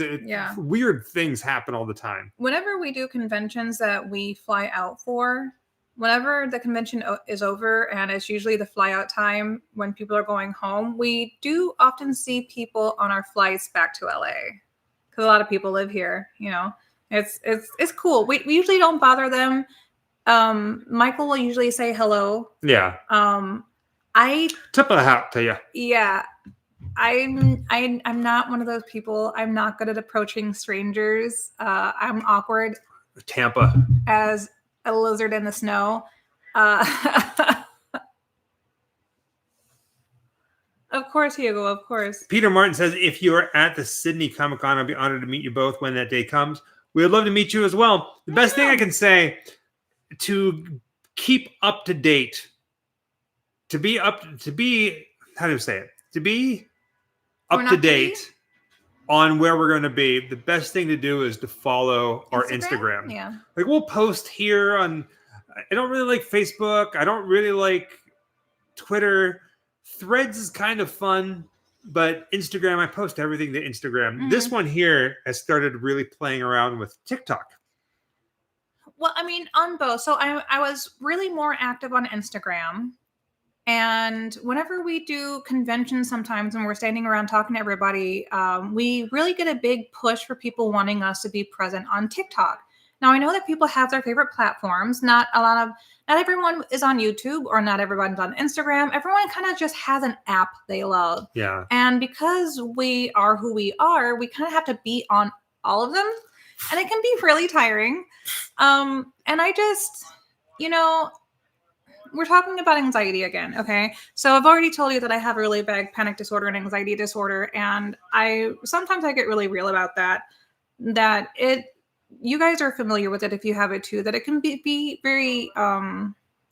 weird things happen all the time. Whenever we do conventions that we fly out for, whenever the convention is over, and it's usually the fly out time when people are going home, we do often see people on our flights back to LA because a lot of people live here. You know, it's cool. We usually don't bother them. Michael will usually say hello. Yeah. I tip of the hat to you. Yeah. I'm not one of those people. I'm not good at approaching strangers. I'm awkward. Tampa. As a lizard in the snow. Of course, Hugo, of course. Peter Martin says, if you're at the Sydney Comic-Con, I'll be honored to meet you both when that day comes. We would love to meet you as well. The best thing I can say, to keep up to date, to be up to date on where we're going to be, the best thing to do is to follow our Instagram. Yeah. Like, we'll post here on, I don't really like Facebook. I don't really like Twitter. Threads is kind of fun, but Instagram, I post everything to Instagram. Mm-hmm. This one here has started really playing around with TikTok. Well, I mean, on both. So I was really more active on Instagram. And whenever we do conventions sometimes when we're standing around talking to everybody, we really get a big push for people wanting us to be present on TikTok. Now, I know that people have their favorite platforms. Not everyone is on YouTube, or not everyone's on Instagram. Everyone kind of just has an app they love. Yeah. And because we are who we are, we kind of have to be on all of them. And it can be really tiring. And I just, we're talking about anxiety again, okay? So I've already told you that I have a really bad panic disorder and anxiety disorder, and sometimes I get really real about that. You guys are familiar with it if you have it too, that it can be very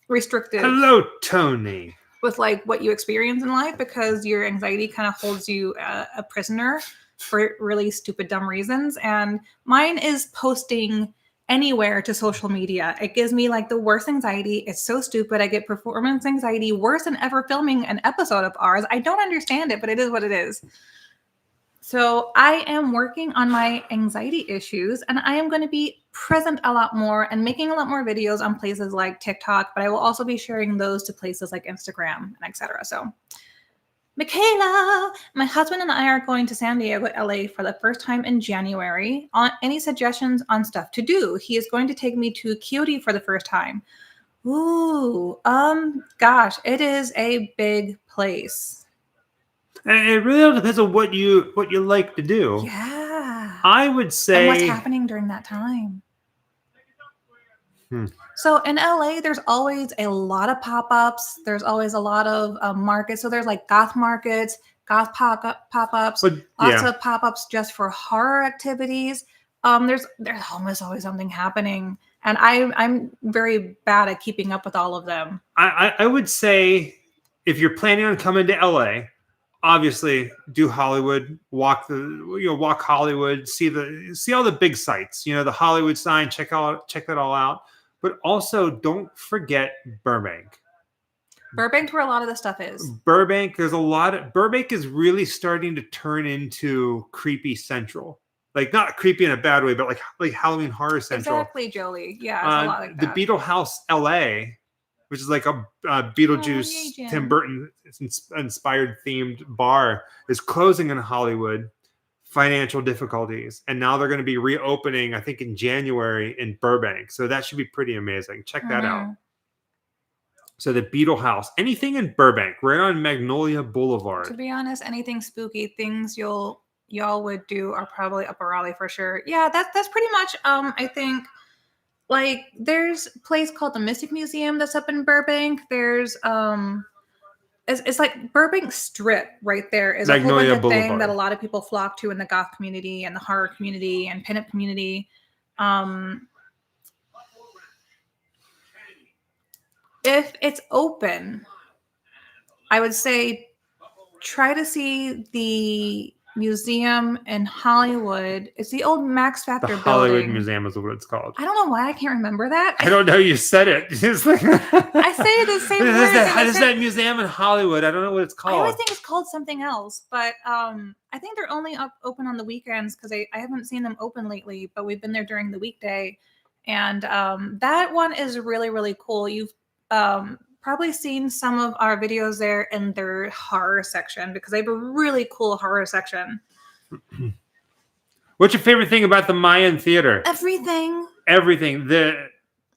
restrictive. Hello, Tony. With like what you experience in life, because your anxiety kind of holds you a prisoner for really stupid, dumb reasons. And mine is posting anywhere to social media. It gives me like the worst anxiety. It's so stupid. I get performance anxiety worse than ever filming an episode of ours. I don't understand it, but it is what it is. So I am working on my anxiety issues, and I am going to be present a lot more and making a lot more videos on places like TikTok, but I will also be sharing those to places like Instagram and etc. So Michaela, my husband and I are going to San Diego, LA for the first time in January. Any suggestions on stuff to do? He is going to take me to Kyoto for the first time. Ooh, gosh, it is a big place. And it really depends on what you like to do. Yeah. I would say. And what's happening during that time? So in LA, there's always a lot of pop-ups. There's always a lot of markets. So there's like goth markets, goth pop-ups, lots of pop-ups just for horror activities. There's almost always something happening. And I'm very bad at keeping up with all of them. I would say if you're planning on coming to LA, obviously do Hollywood, walk Hollywood, see all the big sites, the Hollywood sign, check that all out. But also don't forget Burbank. Burbank's where a lot of the stuff is. Burbank is really starting to turn into creepy central. Like not creepy in a bad way, but like Halloween Horror Central. Exactly, Jolie. Yeah, it's a lot like that. The Beetle House LA, which is like a Beetlejuice, Tim Burton inspired themed bar, is closing in Hollywood. Financial difficulties, and now they're going to be reopening, I think, in January in Burbank. So that should be pretty amazing. Check that out. So the Beetle House, anything in Burbank, right on Magnolia Boulevard. To be honest, anything spooky, things y'all would do are probably up our alley for sure. Yeah, that's pretty much. I think like there's a place called the Mystic Museum that's up in Burbank. There's It's like Burbank Strip right there is a whole bunch of thing that a lot of people flock to in the goth community and the horror community and pinup community. If it's open, I would say try to see the museum in Hollywood. It's the old Max Factor building. The Hollywood Museum is what it's called. I don't know why I can't remember that. I don't know. You said it. I say the same word. There's that museum in Hollywood. I don't know what it's called. I always think it's called something else, but I think they're only open on the weekends because I haven't seen them open lately, but we've been there during the weekday. And that one is really, really cool. You've probably seen some of our videos there in their horror section because they have a really cool horror section. What's your favorite thing about the Mayan theater? Everything.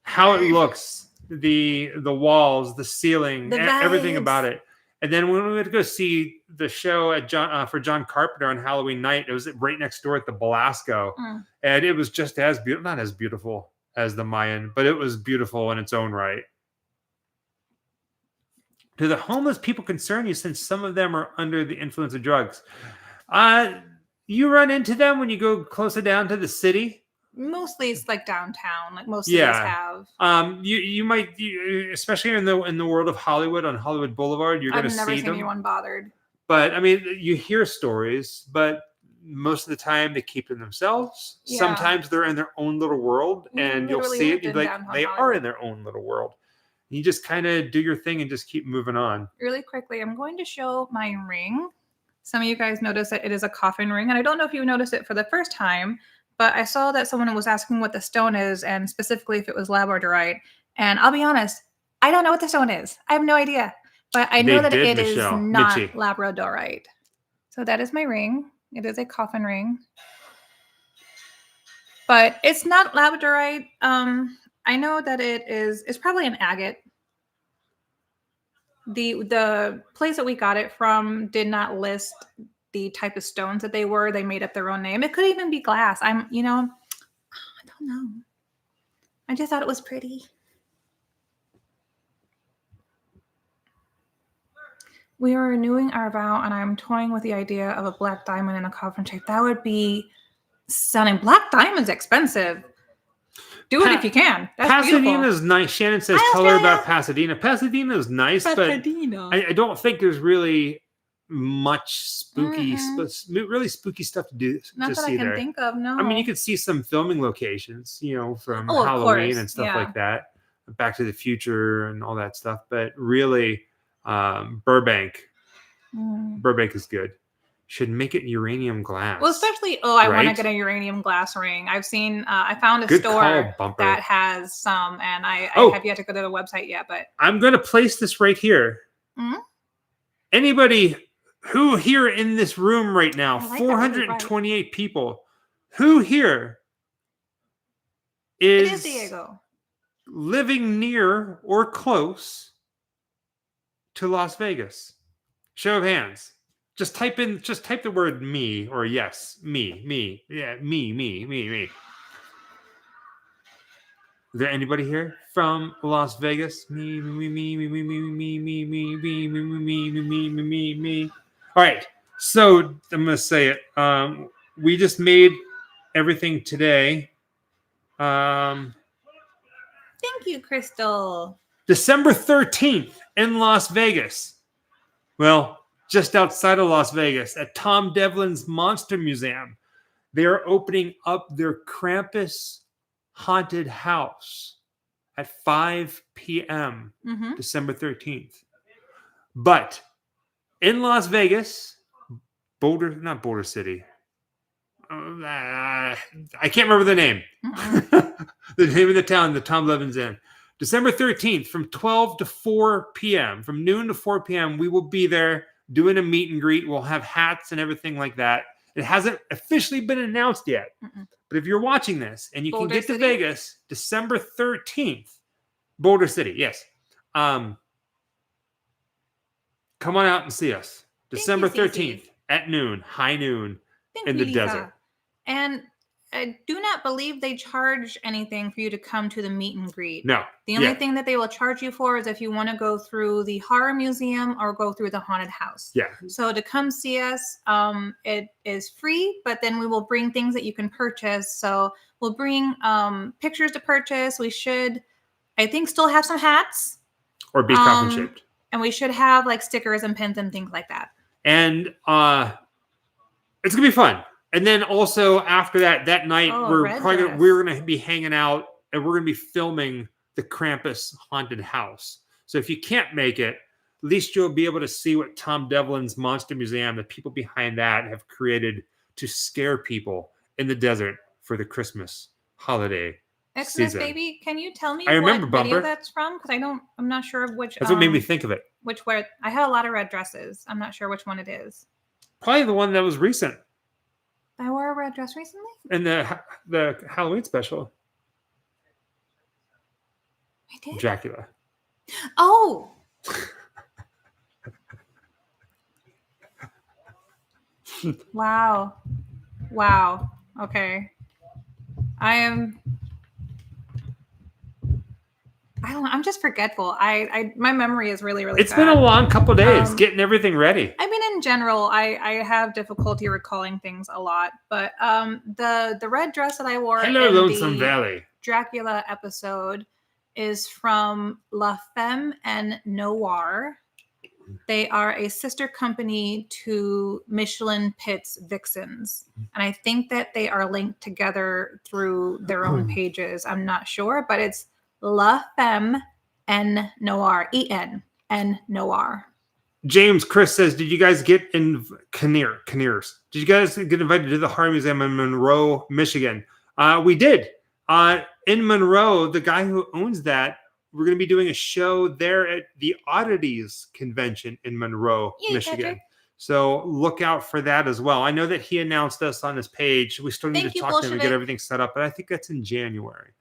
How it looks, the walls, the ceiling, everything about it. And then when we went to go see the show at for John Carpenter on Halloween night, it was right next door at the Belasco, and it was just as beautiful, not as beautiful as the Mayan, but it was beautiful in its own right. Do the homeless people concern you since some of them are under the influence of drugs? You run into them when you go closer down to the city? Mostly it's like downtown, like most cities have. You might, especially in the world of Hollywood, on Hollywood Boulevard, you're going to see them. I've never seen anyone bothered. But I mean, you hear stories, but most of the time they keep to themselves. Yeah. Sometimes they're in their own little world, and you'll see it. You're like, they are in their own little world. You just kind of do your thing and just keep moving on. Really quickly, I'm going to show my ring. Some of you guys notice that it is a coffin ring, and I don't know if you noticed it for the first time, but I saw that someone was asking what the stone is, and specifically if it was labradorite. And I'll be honest, I don't know what the stone is. I have no idea. But I know that it is Michelle. not Mitchie. labradorite. So that is my ring. It is a coffin ring. But it's not labradorite. I know that it's probably an agate. The place that we got it from did not list the type of stones that they were. They made up their own name. It could even be glass. I don't know. I just thought it was pretty. We are renewing our vow, and I'm toying with the idea of a black diamond in a coffin shape. That would be stunning. Black diamond's expensive. Do it if you can. That's Pasadena's beautiful. nice. Shannon says, tell her about Pasadena. Pasadena is nice, Pasadena. but I don't think there's really much spooky, really spooky stuff to do. Not to that see I can there. think of, no. I mean, you could see some filming locations, from of Halloween course, and stuff yeah. like that, Back to the Future and all that stuff. But really, Burbank is good. Should make it uranium glass. Well, especially, I want to get a uranium glass ring. I've seen, I found a store that has some, and I have yet to go to the website yet, but. I'm going to place this right here. Mm-hmm. Anybody who here in this room right now, 428 people, who here is Diego, living near or close to Las Vegas? Show of hands. Just type the word me or yes. Me. Yeah, me. Is there anybody here from Las Vegas? Me. All right. So I'm gonna say it. We just made everything today. Thank you, Crystal. December 13th in Las Vegas. Well, just outside of Las Vegas at Tom Devlin's Monster Museum. They are opening up their Krampus haunted house at 5 p.m. December 13th. But in Las Vegas, not Boulder City. I can't remember the name. The name of the town that Tom Levin's in. December 13th from 12 to 4 p.m. From noon to 4 p.m. We will be there doing a meet and greet. We'll have hats and everything like that. It hasn't officially been announced yet. But if you're watching this and you can get to Vegas, December 13th, Boulder City, yes. Come on out and see us. December 13th at noon, high noon in the desert. And I do not believe they charge anything for you to come to the meet and greet. No. The only thing that they will charge you for is if you want to go through the horror museum or go through the haunted house. Yeah. So to come see us, it is free, but then we will bring things that you can purchase. So we'll bring pictures to purchase. We should, I think, still have some hats. Or be coffin shaped. And we should have like stickers and pins and things like that. And it's going to be fun. And then also after that night, we're going to be hanging out and we're going to be filming the Krampus haunted house. So if you can't make it, at least you'll be able to see what Tom Devlin's Monster Museum, the people behind that, have created to scare people in the desert for the Christmas holiday Xmas season. Baby, can you tell me what video that's from? Because I'm not sure of which. That's what made me think of it. I had a lot of red dresses. I'm not sure which one it is. Probably the one that was recent. I wore a red dress recently? And the Halloween special. I did? Dracula. Oh! Wow. Okay. I don't know. I'm just forgetful. My memory is really, really It's bad. been a long couple days getting everything ready. I mean, in general, I have difficulty recalling things a lot. But the red dress that I wore in Lonesome the Valley Dracula episode is from La Femme and Noir. They are a sister company to Michelin Pitts Vixens. And I think that they are linked together through their own pages. I'm not sure, but it's La Femme and Noir. E-N and Noir. James Chris says, did you guys get in Kinnears? Did you guys get invited to the Horror Museum in Monroe, Michigan? We did. In Monroe, the guy who owns that we're going to be doing a show there at the Oddities Convention in Monroe, Yay, Michigan. Patrick. So look out for that as well. I know that he announced us on his page. We still need Thank to you, talk to him and get Bolshevik. everything set up, but I think that's in January.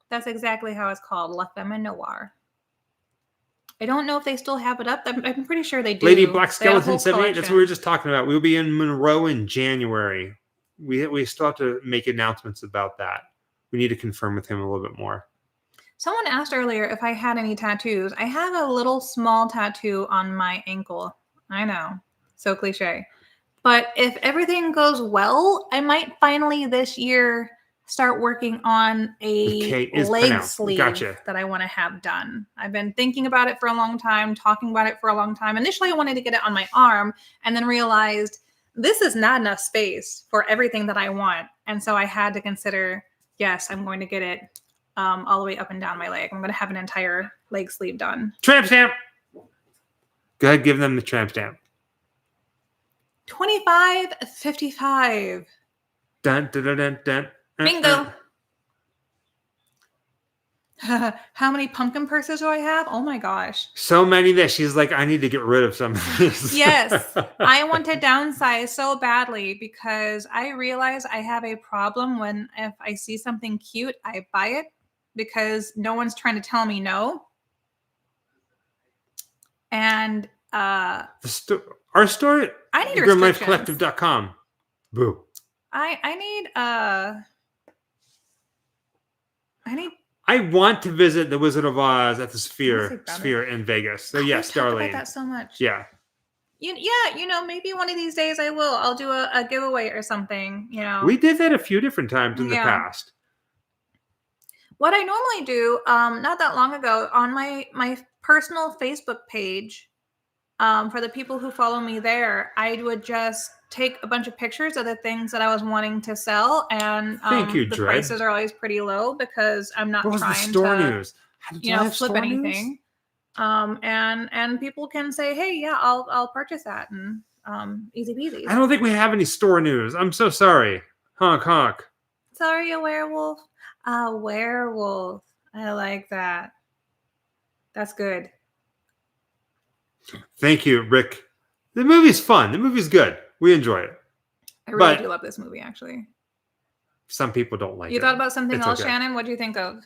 That's exactly how it's called, La Femme Noir. I don't know if they still have it up. I'm pretty sure they do. Lady Black They have a Skeleton whole 78. That's what we collection. were just talking about. We'll be in Monroe in January. We still have to make announcements about that. We need to confirm with him a little bit more. Someone asked earlier if I had any tattoos. I have a little small tattoo on my ankle. I know. So cliche. But if everything goes well, I might finally this year start working on a leg sleeve that I want to have done. I've been thinking about it for a long time, talking about it for a long time. Initially, I wanted to get it on my arm and then realized this is not enough space for everything that I want. And so I had to consider, yes, I'm going to get it all the way up and down my leg. I'm going to have an entire leg sleeve done. Tramp stamp. Go ahead, give them the tramp stamp. 25.55. Dun, dun, dun, dun, dun. Bingo. How many pumpkin purses do I have? Oh my gosh. So many that she's like, I need to get rid of some of these. Yes. I want to downsize so badly because I realize I have a problem when if I see something cute, I buy it because no one's trying to tell me no. And our store, I need grimlifecollective.com. Boo. I want to visit the Wizard of Oz at the Sphere in Vegas. So yes, Darlene. That so much. Yeah. Maybe one of these days I will. I'll do a giveaway or something. We did that a few different times in the past. What I normally do, not that long ago, on my personal Facebook page, for the people who follow me there, I would just take a bunch of pictures of the things that I was wanting to sell, and the prices are always pretty low because I'm not trying to flip anything. And people can say, "Hey, yeah, I'll purchase that," and easy peasy. I don't think we have any store news. I'm so sorry. Honk honk. Sorry, a werewolf. A werewolf. I like that. That's good. Thank you, Rick. The movie's fun. The movie's good. We enjoy it. I really do love this movie, actually. Some people don't like it. You thought about something else, okay. Shannon? What do you think of?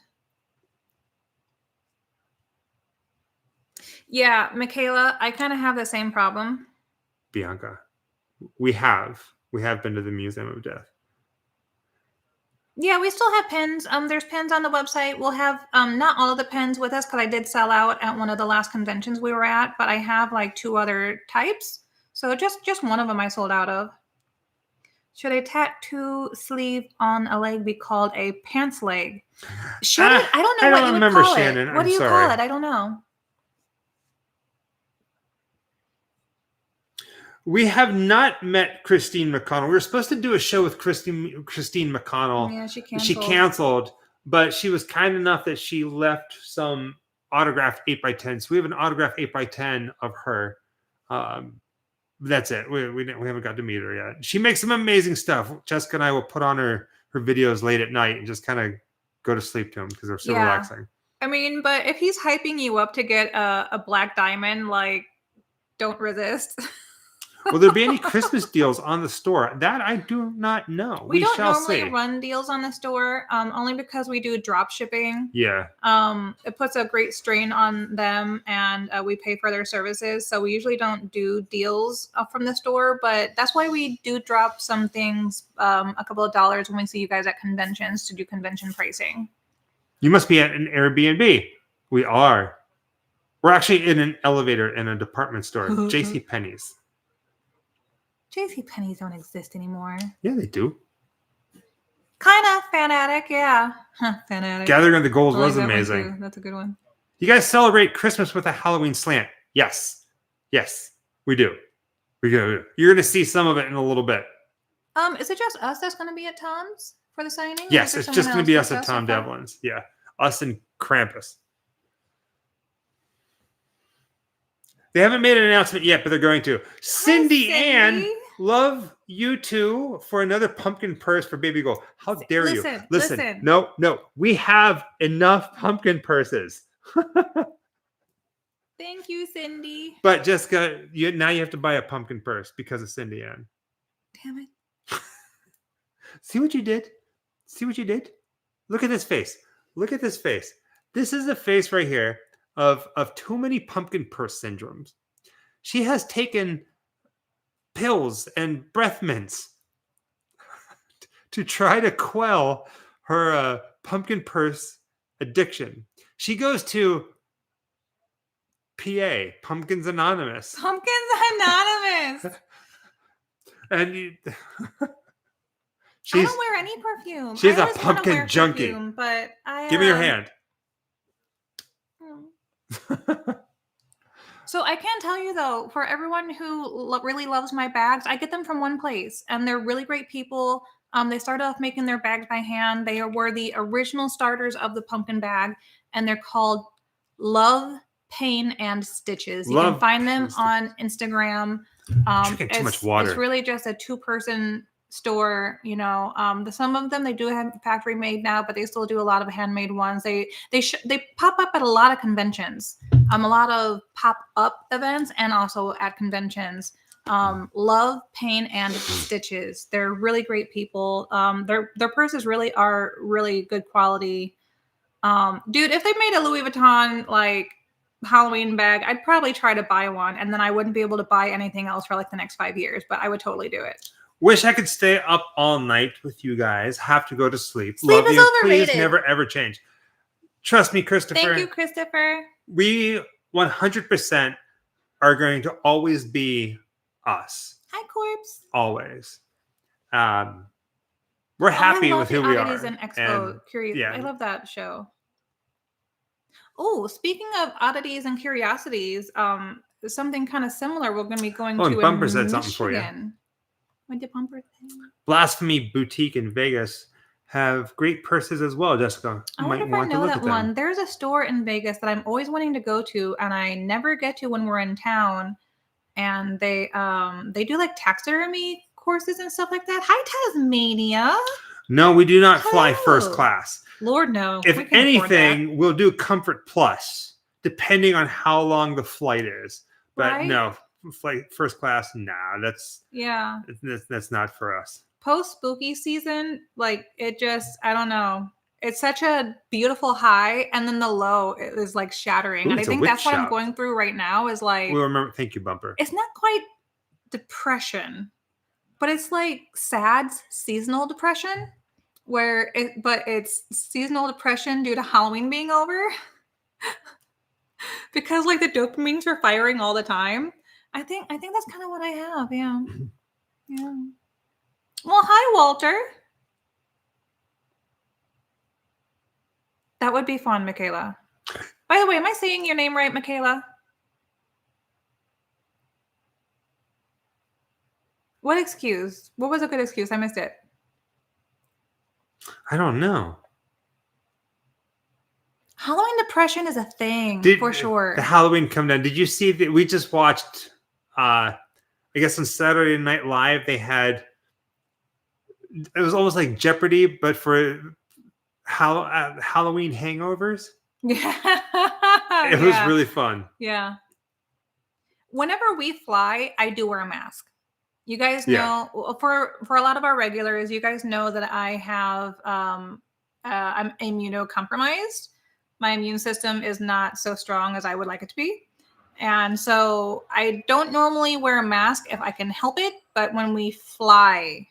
Yeah, Michaela, I kind of have the same problem. Bianca, we have been to the Museum of Death. Yeah, we still have pins. There's pins on the website. We'll have not all of the pins with us because I did sell out at one of the last conventions we were at, but I have like 2 other types. So just one of them I sold out of. Should a tattoo sleeve on a leg be called a pants leg? I don't know what you would call Shannon. it. What do you call it? I don't know. We have not met Christine McConnell. We were supposed to do a show with Christine McConnell. Yeah, she canceled. She canceled, but she was kind enough that she left some autographed 8x10. So we have an autographed 8x10 of her. That's it. We haven't got to meet her yet. She makes some amazing stuff. Jessica and I will put on her videos late at night and just kind of go to sleep to them because they're so relaxing. I mean, but if he's hyping you up to get a black diamond, like, don't resist. Will there be any Christmas deals on the store? That I do not know. We don't normally run deals on the store, only because we do drop shipping. Yeah. It puts a great strain on them, and we pay for their services. So we usually don't do deals from the store, but that's why we do drop some things, a couple of dollars when we see you guys at conventions to do convention pricing. You must be at an Airbnb. We are. We're actually in an elevator in a department store, JCPenney's. JCPenney's don't exist anymore. Yeah, they do. Kind of fanatic, yeah. Fanatic. Gathering of the Gold was amazing. That's a good one. You guys celebrate Christmas with a Halloween slant? Yes. Yes, we do. We do. You're going to see some of it in a little bit. Is it just us that's going to be at Tom's for the signing? Yes, it's just going to be us at Tom Devlin's. Yeah, us and Krampus. They haven't made an announcement yet, but they're going to. Cindy Ann, love you two for another pumpkin purse for Baby Gold. How dare you? Listen. No. We have enough pumpkin purses. Thank you, Cindy. But Jessica, now you have to buy a pumpkin purse because of Cindy Ann. Damn it. See what you did? See what you did? Look at this face. Look at this face. This is a face right here of too many pumpkin purse syndromes. She has taken pills and breath mints to try to quell her pumpkin purse addiction. She goes to PA, Pumpkins Anonymous. Pumpkins Anonymous. And I don't wear any perfume. She's I a always wanna pumpkin wear junkie. perfume, but Give me your hand. So I can tell you though, for everyone who really loves my bags, I get them from one place, and they're really great people. They started off making their bags by hand. They were the original starters of the pumpkin bag, and they're called Love, Pain, and Stitches. You can find them on Instagram. Drinking too much water. It's really just a 2-person store. You know, some of them they do have factory made now, but they still do a lot of handmade ones. They pop up at a lot of conventions, a lot of pop up events, and also at conventions. Love, Pain, and Stitches. They're really great people. Their purses really are really good quality. Dude, if they made a Louis Vuitton like Halloween bag, I'd probably try to buy one, and then I wouldn't be able to buy anything else for like the next 5 years, but I would totally do it. Wish I could stay up all night with you guys. Have to go to sleep. Sleep Love is you. overrated. Please never ever change. Trust me, Christopher. Thank you, Christopher. We 100% are going to always be us. Hi, Corpse. Always. We're happy with who we are. Oddities and Expo. Curious. yeah. I love that show. Oh, speaking of oddities and curiosities, something kind of similar we're going to be going to and Bumper in said Michigan. something for you. What did Bumper say? Blasphemy Boutique in Vegas have great purses as well, Jessica. I wonder if I know that one. There's a store in Vegas that I'm always wanting to go to, and I never get to when we're in town. And they do like taxidermy courses and stuff like that. Hi, Tasmania. No, we do not fly first class. Lord, no. If anything, we'll do Comfort Plus, depending on how long the flight is. But no, flight first class, nah, that's not for us. Post spooky season, like it just, I don't know. It's such a beautiful high, and then the low is like shattering. Ooh, and I think that's what I'm going through right now is like... We'll remember. Thank you, Bumper. It's not quite depression, but it's like sad seasonal depression, but it's seasonal depression due to Halloween being over. Because like the dopamines are firing all the time. I think that's kind of what I have. Yeah. Yeah. Well, hi, Walter. That would be fun, Michaela. By the way, am I saying your name right, Michaela? What excuse? What was a good excuse? I missed it. I don't know. Halloween depression is a thing for sure. The Halloween come down. Did you see that we just watched, I guess on Saturday Night Live, they had, it was almost like Jeopardy, but for Halloween hangovers. Yeah. It was really fun. Yeah. Whenever we fly, I do wear a mask. You guys know, for a lot of our regulars, you guys know that I have, I'm immunocompromised. My immune system is not so strong as I would like it to be. And so I don't normally wear a mask if I can help it. But when we fly,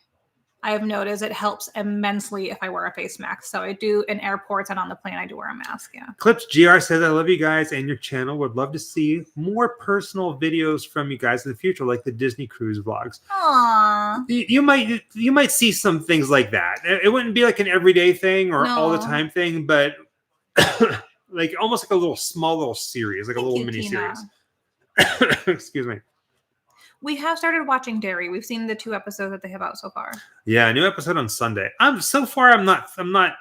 I have noticed it helps immensely if I wear a face mask. So I do in airports and on the plane, I do wear a mask. Yeah. Clips GR says, I love you guys and your channel. Would love to see more personal videos from you guys in the future, like the Disney cruise vlogs. Aww. You might see some things like that. It wouldn't be like an everyday thing or all the time thing, but like almost like a small little series, like a little mini series. Excuse me. We have started watching Dairy. We've seen the 2 episodes that they have out so far. Yeah, a new episode on Sunday. I'm not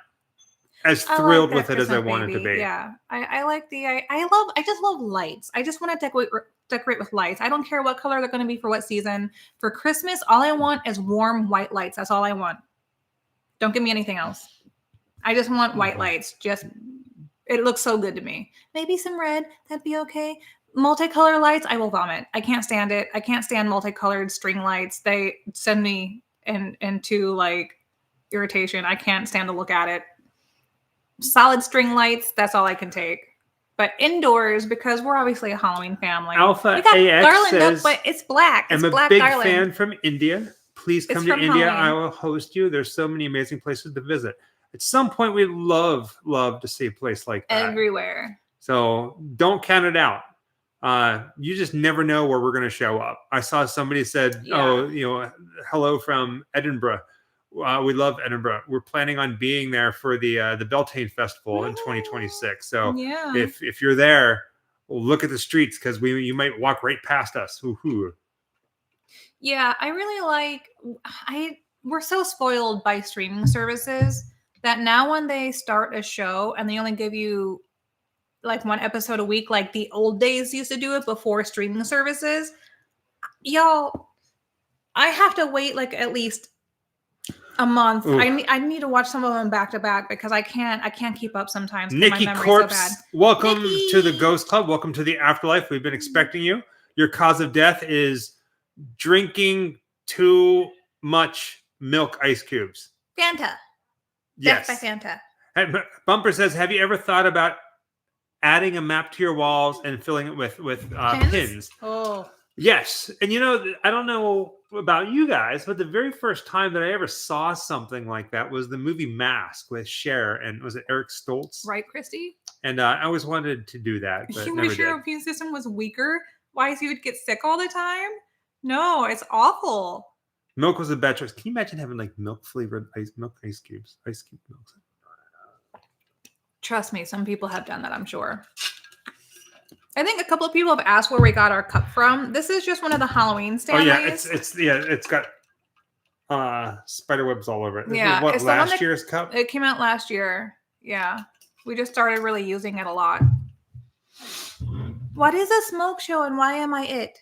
as thrilled with it as I wanted to be. Yeah, I just love lights. I just want to decorate with lights. I don't care what color they're going to be for what season. For Christmas, all I want is warm white lights. That's all I want. Don't give me anything else. I just want white lights. Just It looks so good to me. Maybe some red, that'd be okay. Multicolor lights, I will vomit. I can't stand it. I can't stand multicolored string lights. They send me into like irritation. I can't stand to look at it. Solid string lights, that's all I can take. But indoors, because we're obviously a Halloween family. Alpha we got AX garland says, up, but it's black. It's I'm a black big garland. fan from India. Please come to India. Halloween. I will host you. There's so many amazing places to visit. At some point, we'd love to see a place like that. Everywhere. So don't count it out. You just never know where we're going to show up. I saw somebody said, hello from Edinburgh. We love Edinburgh. We're planning on being there for the Beltane Festival in 2026. So if you're there, look at the streets because you might walk right past us. Woo-hoo. Yeah, I really like. We're so spoiled by streaming services that now when they start a show and they only give you like one episode a week, like the old days used to do it before streaming services, y'all, I have to wait like at least a month. I need to watch some of them back to back because I can't keep up sometimes. Nikki Corpse, so welcome to the Ghost Club. Welcome to the afterlife. We've been expecting you. Your cause of death is drinking too much milk ice cubes. Fanta. Yes. Death by Fanta. And Bumper says, have you ever thought about adding a map to your walls and filling it with pins? Oh. Yes. And I don't know about you guys, but the very first time that I ever saw something like that was the movie Mask with Cher and was it Eric Stoltz? Right, Christy? And I always wanted to do that, but you never wish your immune system was weaker? Why you would get sick all the time? No, it's awful. Milk was a bad choice. Can you imagine having like milk flavored milk ice cubes? Ice cube milk. Trust me, some people have done that, I'm sure. I think a couple of people have asked where we got our cup from. This is just one of the Halloween Stanleys. Oh yeah, it's got spider webs all over it. Yeah, what last year's cup? It came out last year. Yeah, we just started really using it a lot. What is a smoke show and why am I it?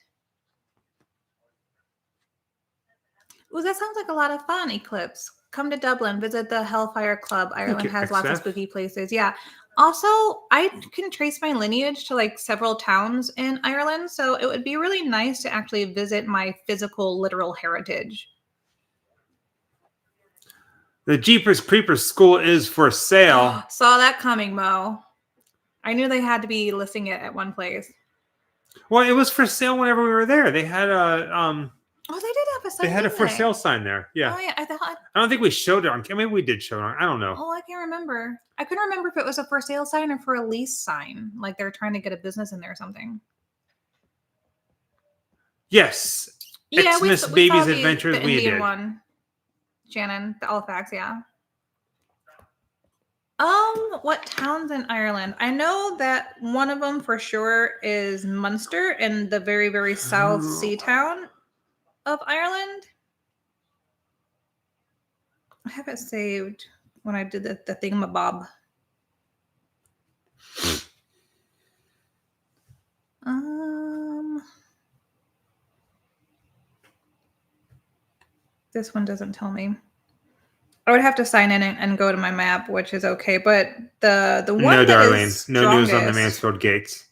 Well, that sounds like a lot of fun, Eclipse. Come to Dublin, visit the Hellfire Club. Ireland has lots of spooky places. Yeah. Also, I can trace my lineage to like several towns in Ireland, so it would be really nice to actually visit my physical, literal heritage. The Jeepers Creepers school is for sale. Saw that coming, Mo. I knew they had to be listing it at one place. Well, it was for sale whenever we were there. They had a Oh, they did have a sign. They had a for sale sign there. Yeah. Oh yeah, I don't think we showed it on. Maybe we did show it on. I don't know. Oh, I can't remember. I couldn't remember if it was a for sale sign or for a lease sign. Like they're trying to get a business in there or something. Yes. Yeah, we Baby's saw Adventures. The Indian one. Shannon, the Halifax, yeah. What towns in Ireland? I know that one of them for sure is Munster in the very, very south sea town of Ireland. I have it saved when I did the thingamabob. This one doesn't tell me. I would have to sign in and go to my map, which is okay. But the one no, that darling, is no news on the Mansfield gates.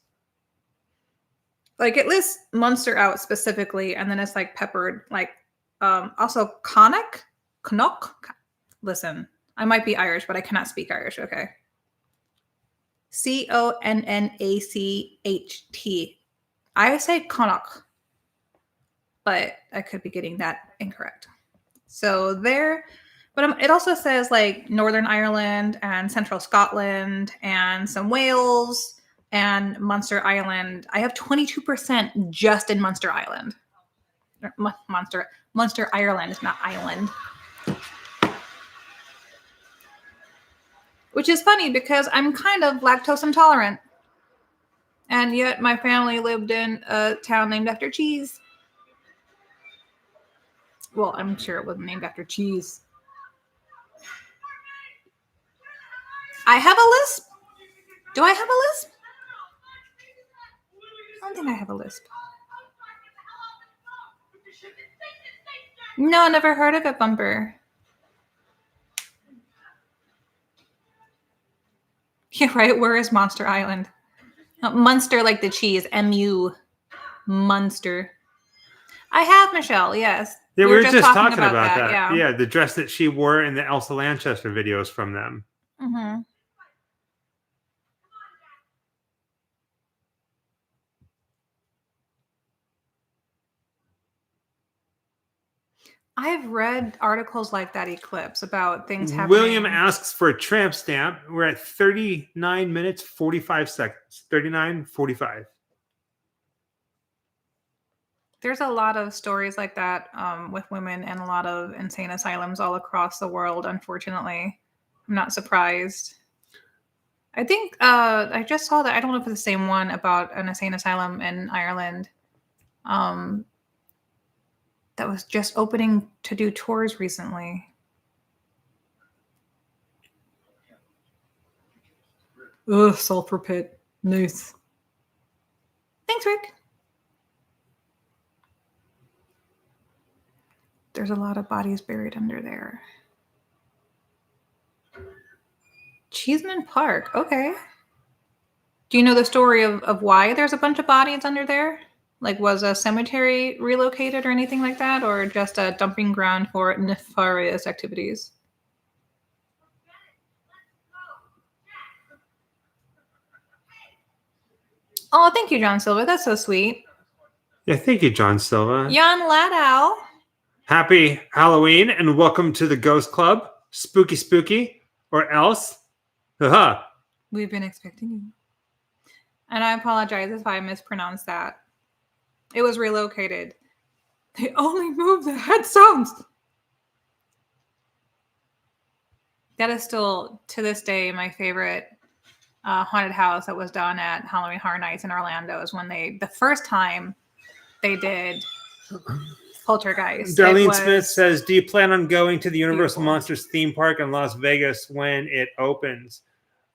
Like it lists Munster out specifically, and then it's like peppered, like also Connacht. Listen, I might be Irish, but I cannot speak Irish. Okay. Connacht. I say Connacht, but I could be getting that incorrect. So there, but it also says like Northern Ireland and Central Scotland and some Wales and Munster Island. I have 22% just in Munster Island. Munster Ireland, not Island. Which is funny because I'm kind of lactose intolerant. And yet my family lived in a town named after cheese. Well, I'm sure it wasn't named after cheese. I have a lisp. Do I have a lisp? I don't think I have a lisp. No, never heard of it, Bumper. Yeah, right. Where is Monster Island? Munster, like the cheese. M-U. Munster. I have, Michelle. Yes. Yeah, we were just talking about about that. that. Yeah. Yeah, the dress that she wore in the Elsa Lanchester videos from them. Mm-hmm. I've read articles like that, Eclipse, about things happening. William asks for a tramp stamp. We're at 39 minutes, 45 seconds. 39:45. There's a lot of stories like that with women and a lot of insane asylums all across the world, unfortunately. I'm not surprised. I think I just saw that. I don't know if it's the same one about an insane asylum in Ireland. That was just opening to do tours recently. Ugh, sulfur pit. Nice. Thanks, Rick. There's a lot of bodies buried under there. Cheeseman Park. Okay. Do you know the story of why there's a bunch of bodies under there? Like, was a cemetery relocated or anything like that? Or just a dumping ground for nefarious activities? Oh, thank you, John Silva. That's so sweet. Yeah, thank you, John Silva. Jan Ladow. Happy Halloween and welcome to the Ghost Club. Spooky, spooky, or else. Haha. We've been expecting you. And I apologize if I mispronounced that. It was relocated. They only moved the headstones. That is still, to this day, my favorite haunted house that was done at Halloween Horror Nights in Orlando is when the first time they did Poltergeist. Darlene Smith says, do you plan on going to the Universal Beautiful. Monsters theme park in Las Vegas when it opens?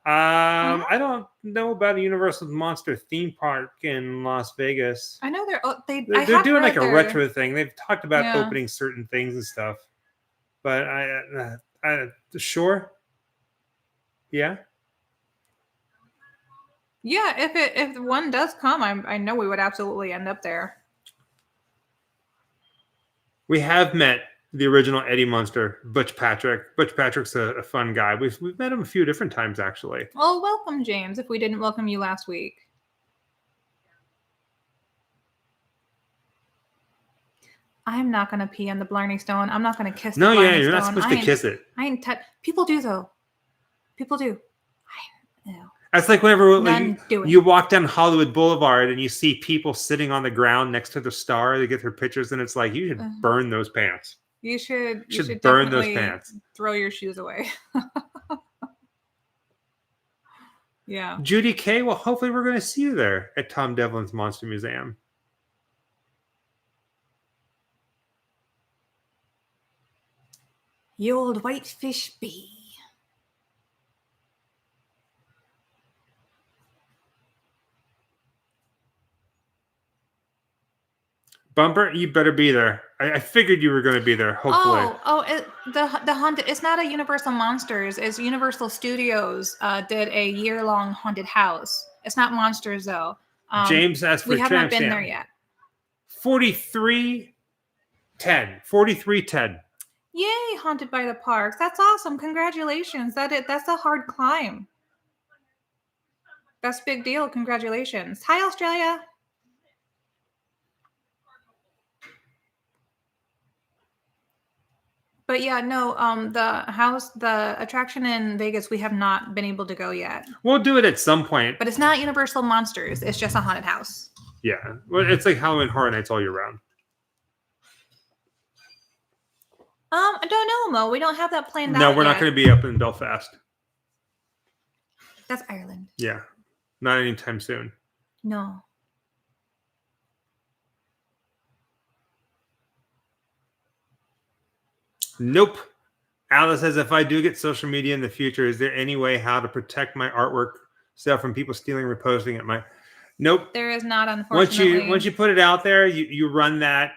I don't know about a Universal Monster theme park in Las Vegas. I know they're doing like a retro thing. They've talked about opening certain things and stuff. But I sure. Yeah. Yeah, if one does come, I know we would absolutely end up there. We have met the original Eddie Munster, Butch Patrick. Butch Patrick's a fun guy. We've met him a few different times, actually. Well, welcome, James, if we didn't welcome you last week. I'm not going to pee on the Blarney Stone. I'm not going to kiss the Blarney Stone. You're not supposed to kiss it. People do, though. People do. That's like whenever you walk down Hollywood Boulevard and you see people sitting on the ground next to the star to get their pictures, and it's like, you should burn those pants. You should burn those pants. Throw your shoes away. Yeah. Judy K. Well, hopefully we're going to see you there at Tom Devlin's Monster Museum. Ye old whitefish bee. Bumper, you better be there. I figured you were going to be there. Hopefully. The haunted. It's not a Universal Monsters. It's Universal Studios. Did a year-long haunted house. It's not Monsters though. James asked for. We have not been there yet. 4310. 4310. Yay! Haunted by the Parks. That's awesome. Congratulations. That's a hard climb. That's a big deal. Congratulations. Hi, Australia. But yeah, no, the attraction in Vegas, we have not been able to go yet. We'll do it at some point. But it's not Universal Monsters. It's just a haunted house. Yeah. Well, it's like Halloween Horror Nights all year round. I don't know, Mo. We don't have that planned out. No, we're not going to be up in Belfast. That's Ireland. Yeah. Not anytime soon. No. Nope. Alice says, if I do get social media in the future, is there any way how to protect my artwork stuff from people stealing and reposting it? Nope. There is not, unfortunately. Once you put it out there, you run that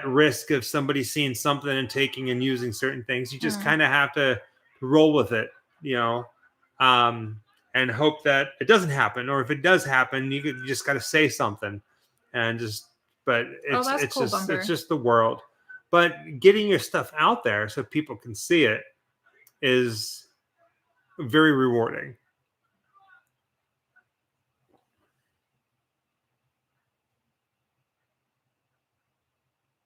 risk of somebody seeing something and taking and using certain things. You just kind of have to roll with it, you know. and hope that it doesn't happen. Or if it does happen, you just got to say something, and just. But that's cool, Bumper. It's just the world. But getting your stuff out there so people can see it is very rewarding.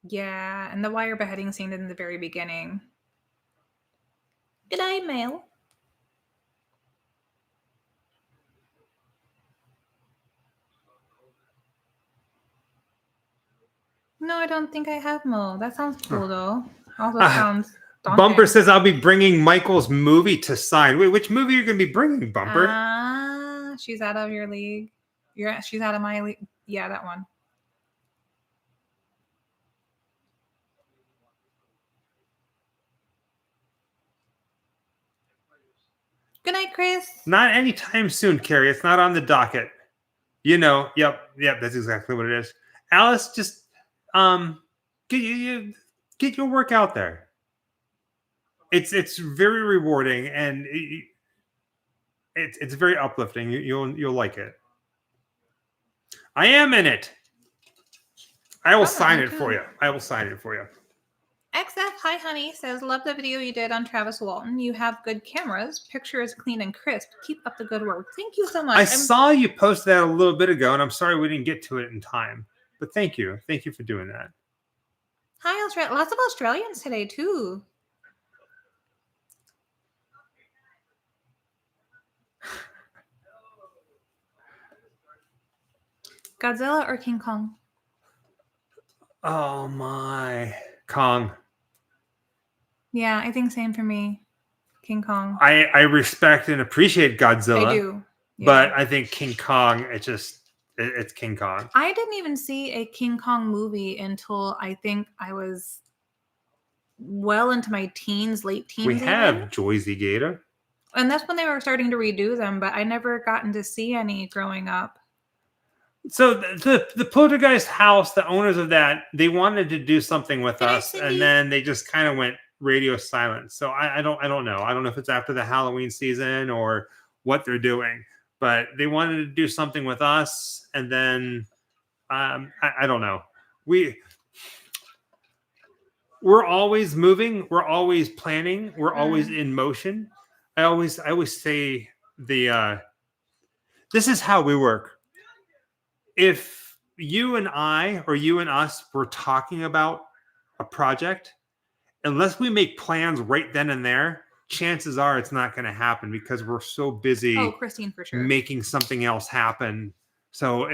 Yeah, and the wire beheading scene in the very beginning. Good day, Mail. No, I don't think I have Mo. That sounds cool, though. Also sounds daunting. Bumper says, I'll be bringing Michael's movie to sign. Wait, which movie are you going to be bringing, Bumper? She's out of your league. She's out of my league. Yeah, that one. Good night, Chris. Not anytime soon, Carrie. It's not on the docket. You know, yep, that's exactly what it is. Alice, just get your work out there. It's very rewarding, and it's very uplifting. You'll like it. I am in it. I will sign it for you. I will sign it for you. XF Hi Honey says, love the video you did on Travis Walton. You have good cameras. Picture is clean and crisp. Keep up the good work. Thank you so much. I saw you post that a little bit ago, and I'm sorry we didn't get to it in time. But thank you. Thank you for doing that. Hi, Australia. Lots of Australians today, too. Godzilla or King Kong? Oh, my. Kong. Yeah, I think same for me. King Kong. I respect and appreciate Godzilla. I do. Yeah. But I think King Kong, it's King Kong. I didn't even see a King Kong movie until I think I was well into my teens, late teens. We have Joyzy Gator. And that's when they were starting to redo them, but I never gotten to see any growing up. So the Poltergeist house, the owners of that, they wanted to do something with us, and then they just kind of went radio silent. So I don't know. I don't know if it's after the Halloween season or what they're doing, but they wanted to do something with us, and then I don't know. We're always moving. We're always planning. We're always in motion. I always say this is how we work. If you and I or you and us were talking about a project, unless we make plans right then and there, chances are it's not going to happen because we're so busy Christine, for sure, making something else happen. So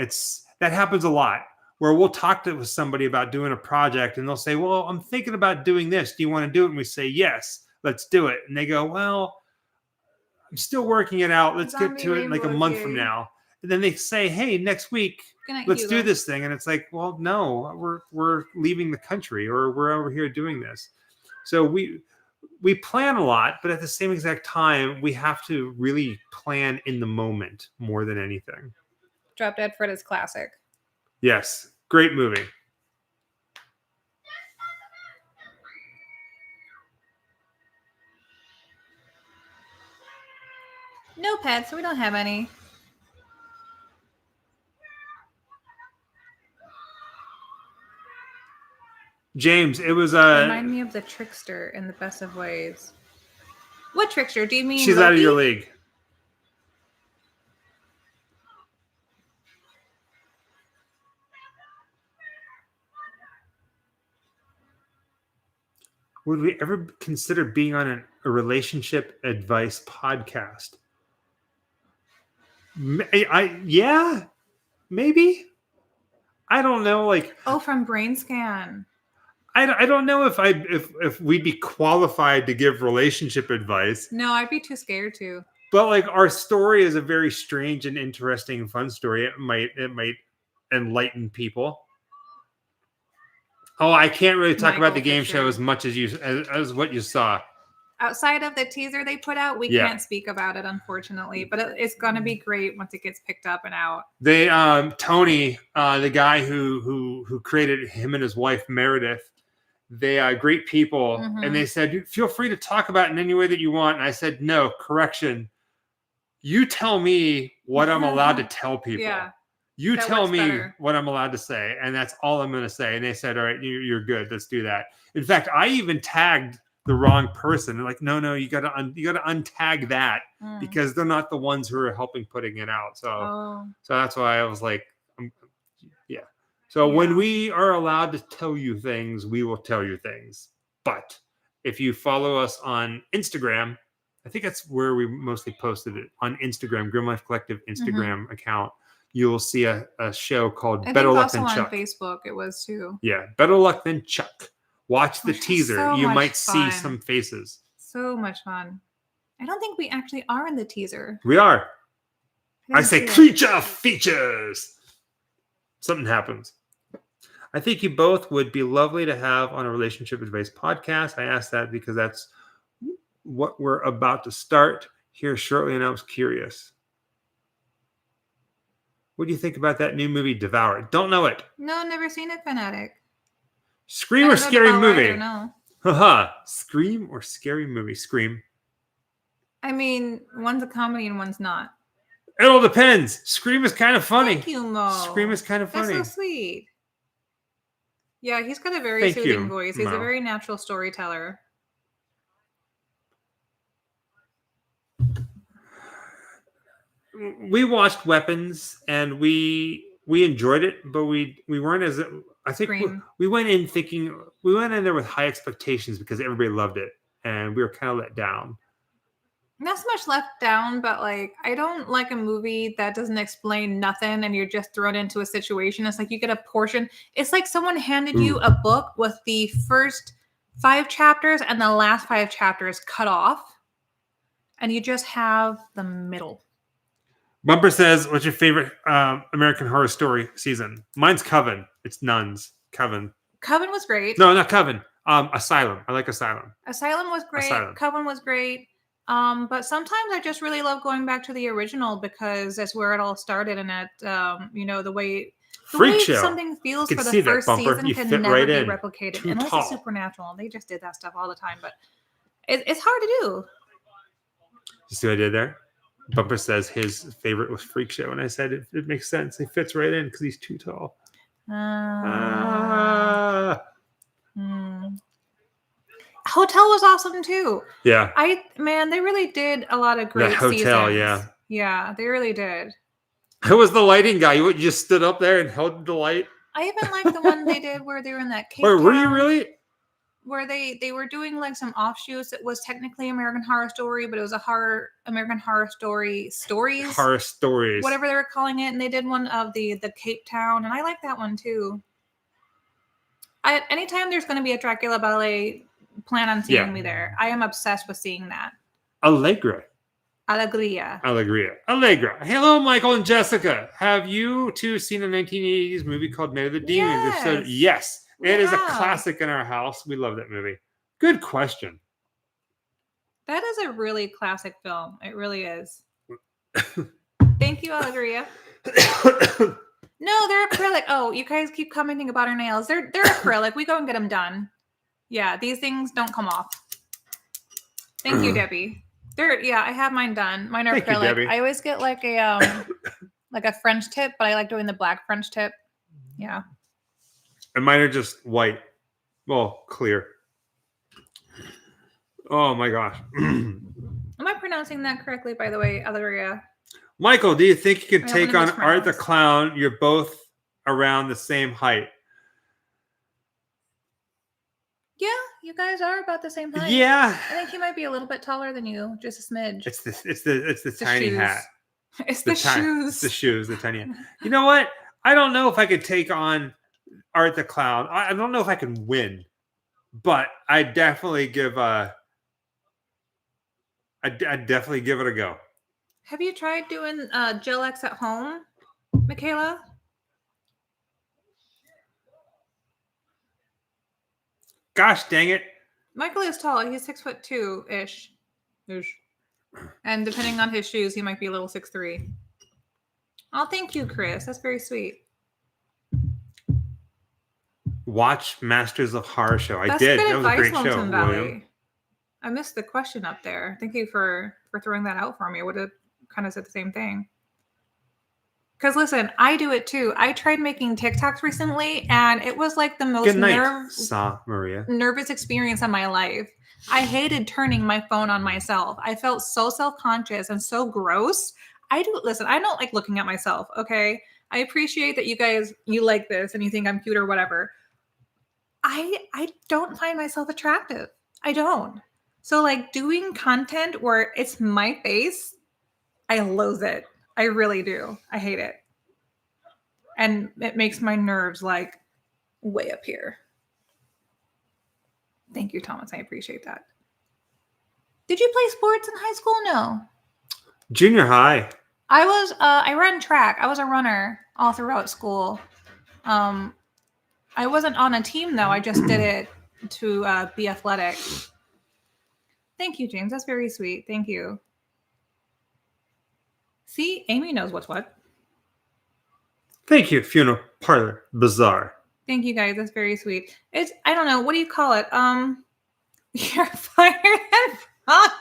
that happens a lot where we'll talk with somebody about doing a project and they'll say, well, I'm thinking about doing this. Do you want to do it? And we say, yes, let's do it. And they go, well, I'm still working it out. Let's get to it in like a month from now. And then they say, hey, next week, let's do this thing. And it's like, well, no, we're leaving the country or we're over here doing this. So we plan a lot, but at the same exact time, we have to really plan in the moment more than anything. Drop Dead Fred is classic. Yes. Great movie. No pets, so we don't have any. James, it was remind me of the trickster in the best of ways. What trickster? Do you mean she's Loki? Out of your league? Would we ever consider being on a relationship advice podcast? Yeah, maybe. I don't know. Like, from Brain Scan. I don't know if we'd be qualified to give relationship advice. No, I'd be too scared to. But like our story is a very strange and interesting and fun story. It might enlighten people. Oh, I can't really talk about the game show as much as what you saw. Outside of the teaser they put out, we can't speak about it, unfortunately. But it's gonna be great once it gets picked up and out. They Tony, the guy who created him and his wife Meredith, they are great people, and they said feel free to talk about it in any way that you want. And I said no, correction. You tell me what I'm allowed to tell people. Yeah. You That tell works me better. what I'm allowed to say, and that's all I'm going to say. And they said, all right, you're good. Let's do that. In fact, I even tagged the wrong person. They're like, no, you got to untag that because they're not the ones who are helping putting it out. So that's why I was like, yeah. So when we are allowed to tell you things, we will tell you things. But if you follow us on Instagram, I think that's where we mostly posted it, on Instagram, Grim Life Collective Instagram account. You will see a show called Better Luck Than Chuck. On Facebook, it was too. Yeah, Better Luck Than Chuck. Watch the teaser. So you might fun. see some faces. So much fun. I don't think we actually are in the teaser. We are. I say creature features. Something happens. I think you both would be lovely to have on a relationship advice podcast. I asked that because that's what we're about to start here shortly, and I was curious. What do you think about that new movie, Devour It? Don't know it. No, never seen it, Fanatic. Scream or scary movie? I don't know. Haha. Scream or scary movie? Scream. I mean, one's a comedy and one's not. It all depends. Scream is kind of funny. Thank you, Mo. Scream is kind of funny. That's so sweet. Yeah, he's got a very soothing voice. He's a very natural storyteller. We watched Weapons and we enjoyed it, but we weren't as I think we went in there with high expectations because everybody loved it, and we were kind of let down. Not so much left down, but like I don't like a movie that doesn't explain nothing and you're just thrown into a situation. It's like you get a portion. It's like someone handed you a book with the first 5 chapters and the last 5 chapters cut off, and you just have the middle. Bumper says, what's your favorite American Horror Story season? Mine's Coven. It's Nuns. Coven. Coven was great. No, not Coven. Asylum. I like Asylum. Asylum was great. Coven was great. But sometimes I just really love going back to the original because that's where it all started, and that the way something feels for the first season can never be replicated unless it's supernatural. They just did that stuff all the time, but it's hard to do. You see what I did there? Bumper says his favorite was Freak Show, and I said it makes sense. He fits right in because he's too tall. Hotel was awesome too. Yeah. They really did a lot of great seasons. Hotel, yeah. Yeah, they really did. Who was the lighting guy? You just stood up there and held the light? I even liked the one they did where they were in that Cape Town. Were you really? Where they were doing like some offshoots. It was technically American Horror Story, but it was American Horror Story stories. Horror stories. Whatever they were calling it. And they did one of the Cape Town, and I like that one too. Anytime there's going to be a Dracula ballet, plan on seeing me there. I am obsessed with seeing that. Alegria. Hello, Michael and Jessica. Have you two seen a 1980s movie called Night of the Demons? Yes. If so, yes. It is a classic in our house. We love that movie. Good question. That is a really classic film. It really is. Thank you, Alegria. No, they're acrylic. Oh, you guys keep commenting about our nails. They're acrylic. We go and get them done. Yeah, these things don't come off. Thank you, Debbie. I have mine done. Mine are Thank acrylic. You, Debbie. I always get like a French tip, but I like doing the black French tip. Yeah. And mine are just white. Well, clear. Oh my gosh. Am I pronouncing that correctly, by the way, Alegria? Michael, do you think you can take on Art the Clown? You're both around the same height. Yeah, you guys are about the same height. Yeah. I think he might be a little bit taller than you, just a smidge. It's the tiny shoes. hat. It's the shoes. It's the shoes, the tiny hat. You know what? I don't know if I could take on Art the Clown. I don't know if I can win, but I definitely give it a go. Have you tried doing Gel X at home, Michaela? Gosh dang it. Michael is tall. He's 6'2" ish. And depending on his shoes, he might be a little 6'3". Oh, thank you, Chris. That's very sweet. Watch Masters of Horror Show. I That's did. Good that was a great show, Valley. William. I missed the question up there. Thank you for throwing that out for me. I would have kind of said the same thing. Because listen, I do it too. I tried making TikToks recently, and it was like the most nervous experience of my life. I hated turning my phone on myself. I felt so self-conscious and so gross. I don't like looking at myself, okay? I appreciate that you like this and you think I'm cute or whatever. I don't find myself attractive. I don't. So like doing content where it's my face, I loathe it. I really do. I hate it. And it makes my nerves like way up here. Thank you, Thomas. I appreciate that. Did you play sports in high school? No. Junior high. I ran track. I was a runner all throughout school. I wasn't on a team though. I just did it to be athletic. Thank you, James. That's very sweet. Thank you. See, Amy knows what's what. Thank you, Funeral Parlor Bazaar. Thank you, guys. That's very sweet. I don't know. What do you call it? You're fired and fire.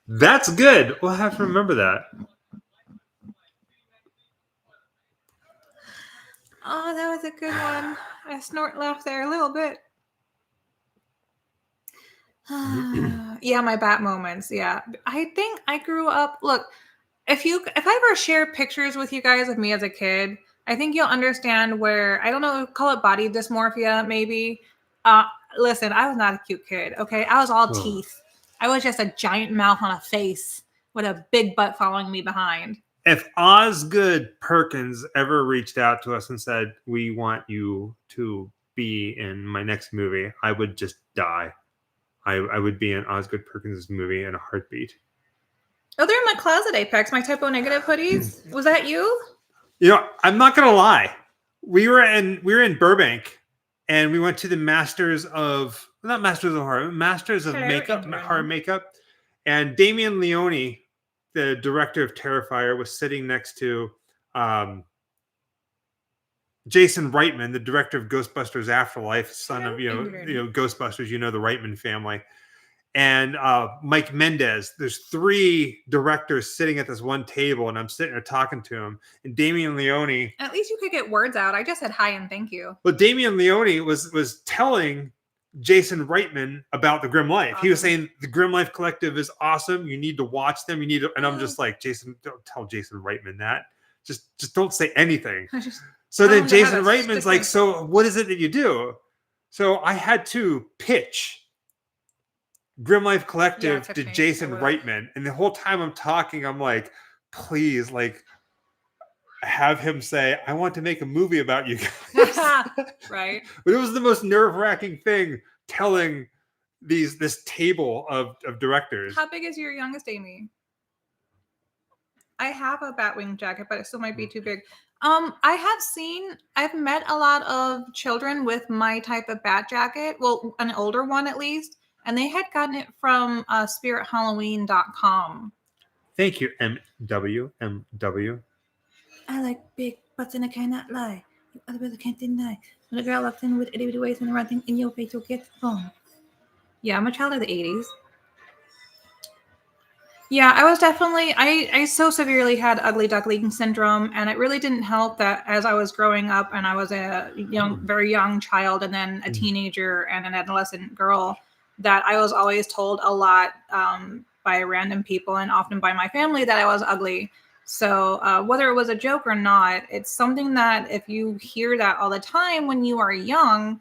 That's good. We'll have to remember that. Oh, that was a good one. I snort laughed there a little bit. Yeah, my bat moments. Yeah. I think I grew up. Look, if I ever share pictures with you guys of me as a kid, I think you'll understand where, I don't know, call it body dysmorphia, maybe. Listen, I was not a cute kid, okay? I was all teeth. I was just a giant mouth on a face with a big butt following me behind. If Osgood Perkins ever reached out to us and said, we want you to be in my next movie, I would just die. I would be in Osgood Perkins' movie in a heartbeat. Oh, they're in my closet, Apex. My typo negative hoodies. Was that you? You know, I'm not gonna lie. We were in Burbank, and we went to the Masters of Horror Makeup, and Damien Leone, the director of Terrifier, was sitting next to Jason Reitman, the director of Ghostbusters Afterlife, son of Ghostbusters, the Reitman family, and Mike Mendez. There's 3 directors sitting at this one table, and I'm sitting there talking to him. And Damien Leone. At least you could get words out. I just said hi and thank you. But Damien Leone was telling Jason Reitman about the Grim Life. Awesome. He was saying the Grim Life Collective is awesome. You need to watch them. And I'm just like, Jason, don't tell Jason Reitman that. Just don't say anything. So then Jason Reitman's like, so what is it that you do? So I had to pitch Grim Life Collective to Jason Reitman. And the whole time I'm talking, I'm like, please, like, have him say, I want to make a movie about you guys. Right. But it was the most nerve-wracking thing telling this table of directors. How big is your youngest, Amy? I have a Batwing jacket, but it still might be too big. I've met a lot of children with my type of bat jacket. Well, an older one at least. And they had gotten it from spirithalloween.com. Thank you, MW. I like big butts and I cannot lie. Other people can't deny. When a girl walks in with itty bitty waist and the right thing in your face, you'll get phone. Yeah, I'm a child of the 80s. Yeah, I was definitely, I so severely had ugly duckling syndrome, and it really didn't help that as I was growing up and I was a very young child and then a teenager and an adolescent girl, that I was always told a lot by random people and often by my family that I was ugly. So whether it was a joke or not, it's something that if you hear that all the time when you are young,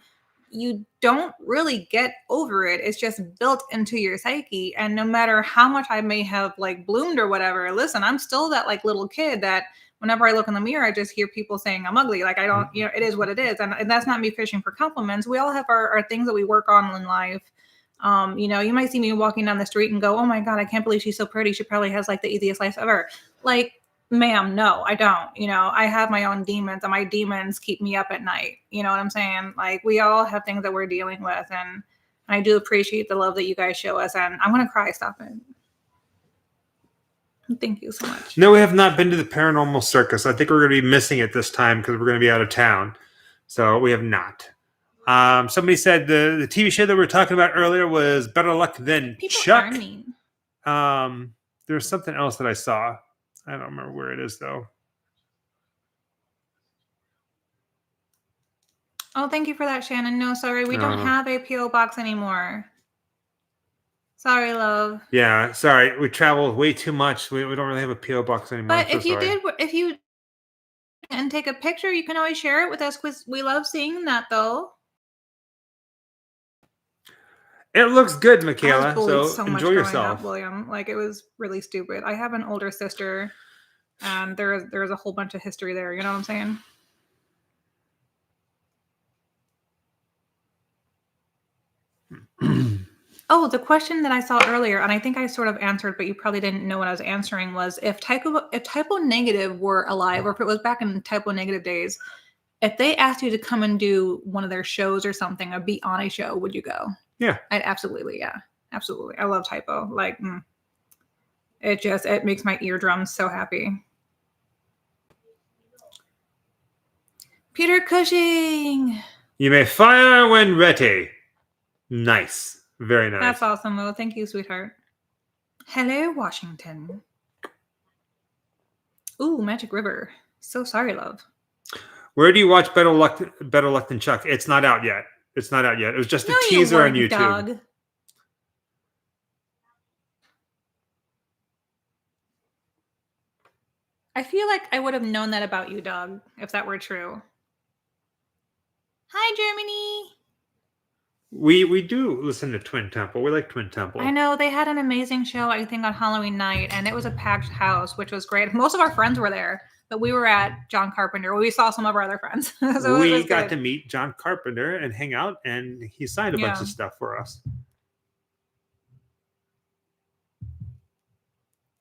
you don't really get over it. It's just built into your psyche. And no matter how much I may have like bloomed or whatever, listen, I'm still that like little kid that whenever I look in the mirror, I just hear people saying I'm ugly. Like I don't, it is what it is. And that's not me fishing for compliments. We all have our things that we work on in life. You might see me walking down the street and go, oh my God, I can't believe she's so pretty. She probably has like the easiest life ever. Like, ma'am, no, I don't. I have my own demons and my demons keep me up at night. You know what I'm saying? Like we all have things that we're dealing with. And I do appreciate the love that you guys show us. And I'm going to cry. Stop it. Thank you so much. No, we have not been to the Paranormal Circus. I think we're going to be missing it this time because we're going to be out of town. So we have not. Somebody said the TV show that we were talking about earlier was Better Luck Than People Chuck. are mean. There's something else that I saw. I don't remember where it is though. Oh, thank you for that, Shannon. No, sorry, we don't have a PO box anymore. Sorry, love. Yeah, sorry. We travel way too much. We don't really have a PO box anymore. But if you and take a picture, you can always share it with us because we love seeing that, though. It looks good, Michaela. I was bullied So much enjoy yourself, up, William. Like, it was really stupid. I have an older sister, and there's a whole bunch of history there. You know what I'm saying? Oh, the question that I saw earlier, and I think I sort of answered, but you probably didn't know what I was answering, was if Typo Negative were alive, or if it was back in Typo Negative days, if they asked you to come and do one of their shows or something, or be on a show, would you go? Yeah. I'd absolutely, yeah. Absolutely. I love Typo. Like, it makes my eardrums so happy. Peter Cushing! You may fire when ready. Nice. Very nice. That's awesome, Mo. Thank you, sweetheart. Hello, Washington. Ooh, Magic River. So sorry, love. Where do you watch Better Luck Than Chuck? It's not out yet. It was just a teaser on YouTube. Dog. I feel like I would have known that about you, dog, if that were true. Hi, Germany. We do listen to Twin Temple. We like Twin Temple. I know. They had an amazing show, I think, on Halloween night, and it was a packed house, which was great. Most of our friends were there, but we were at John Carpenter. We saw some of our other friends. So we got to meet John Carpenter and hang out, and he signed a bunch of stuff for us.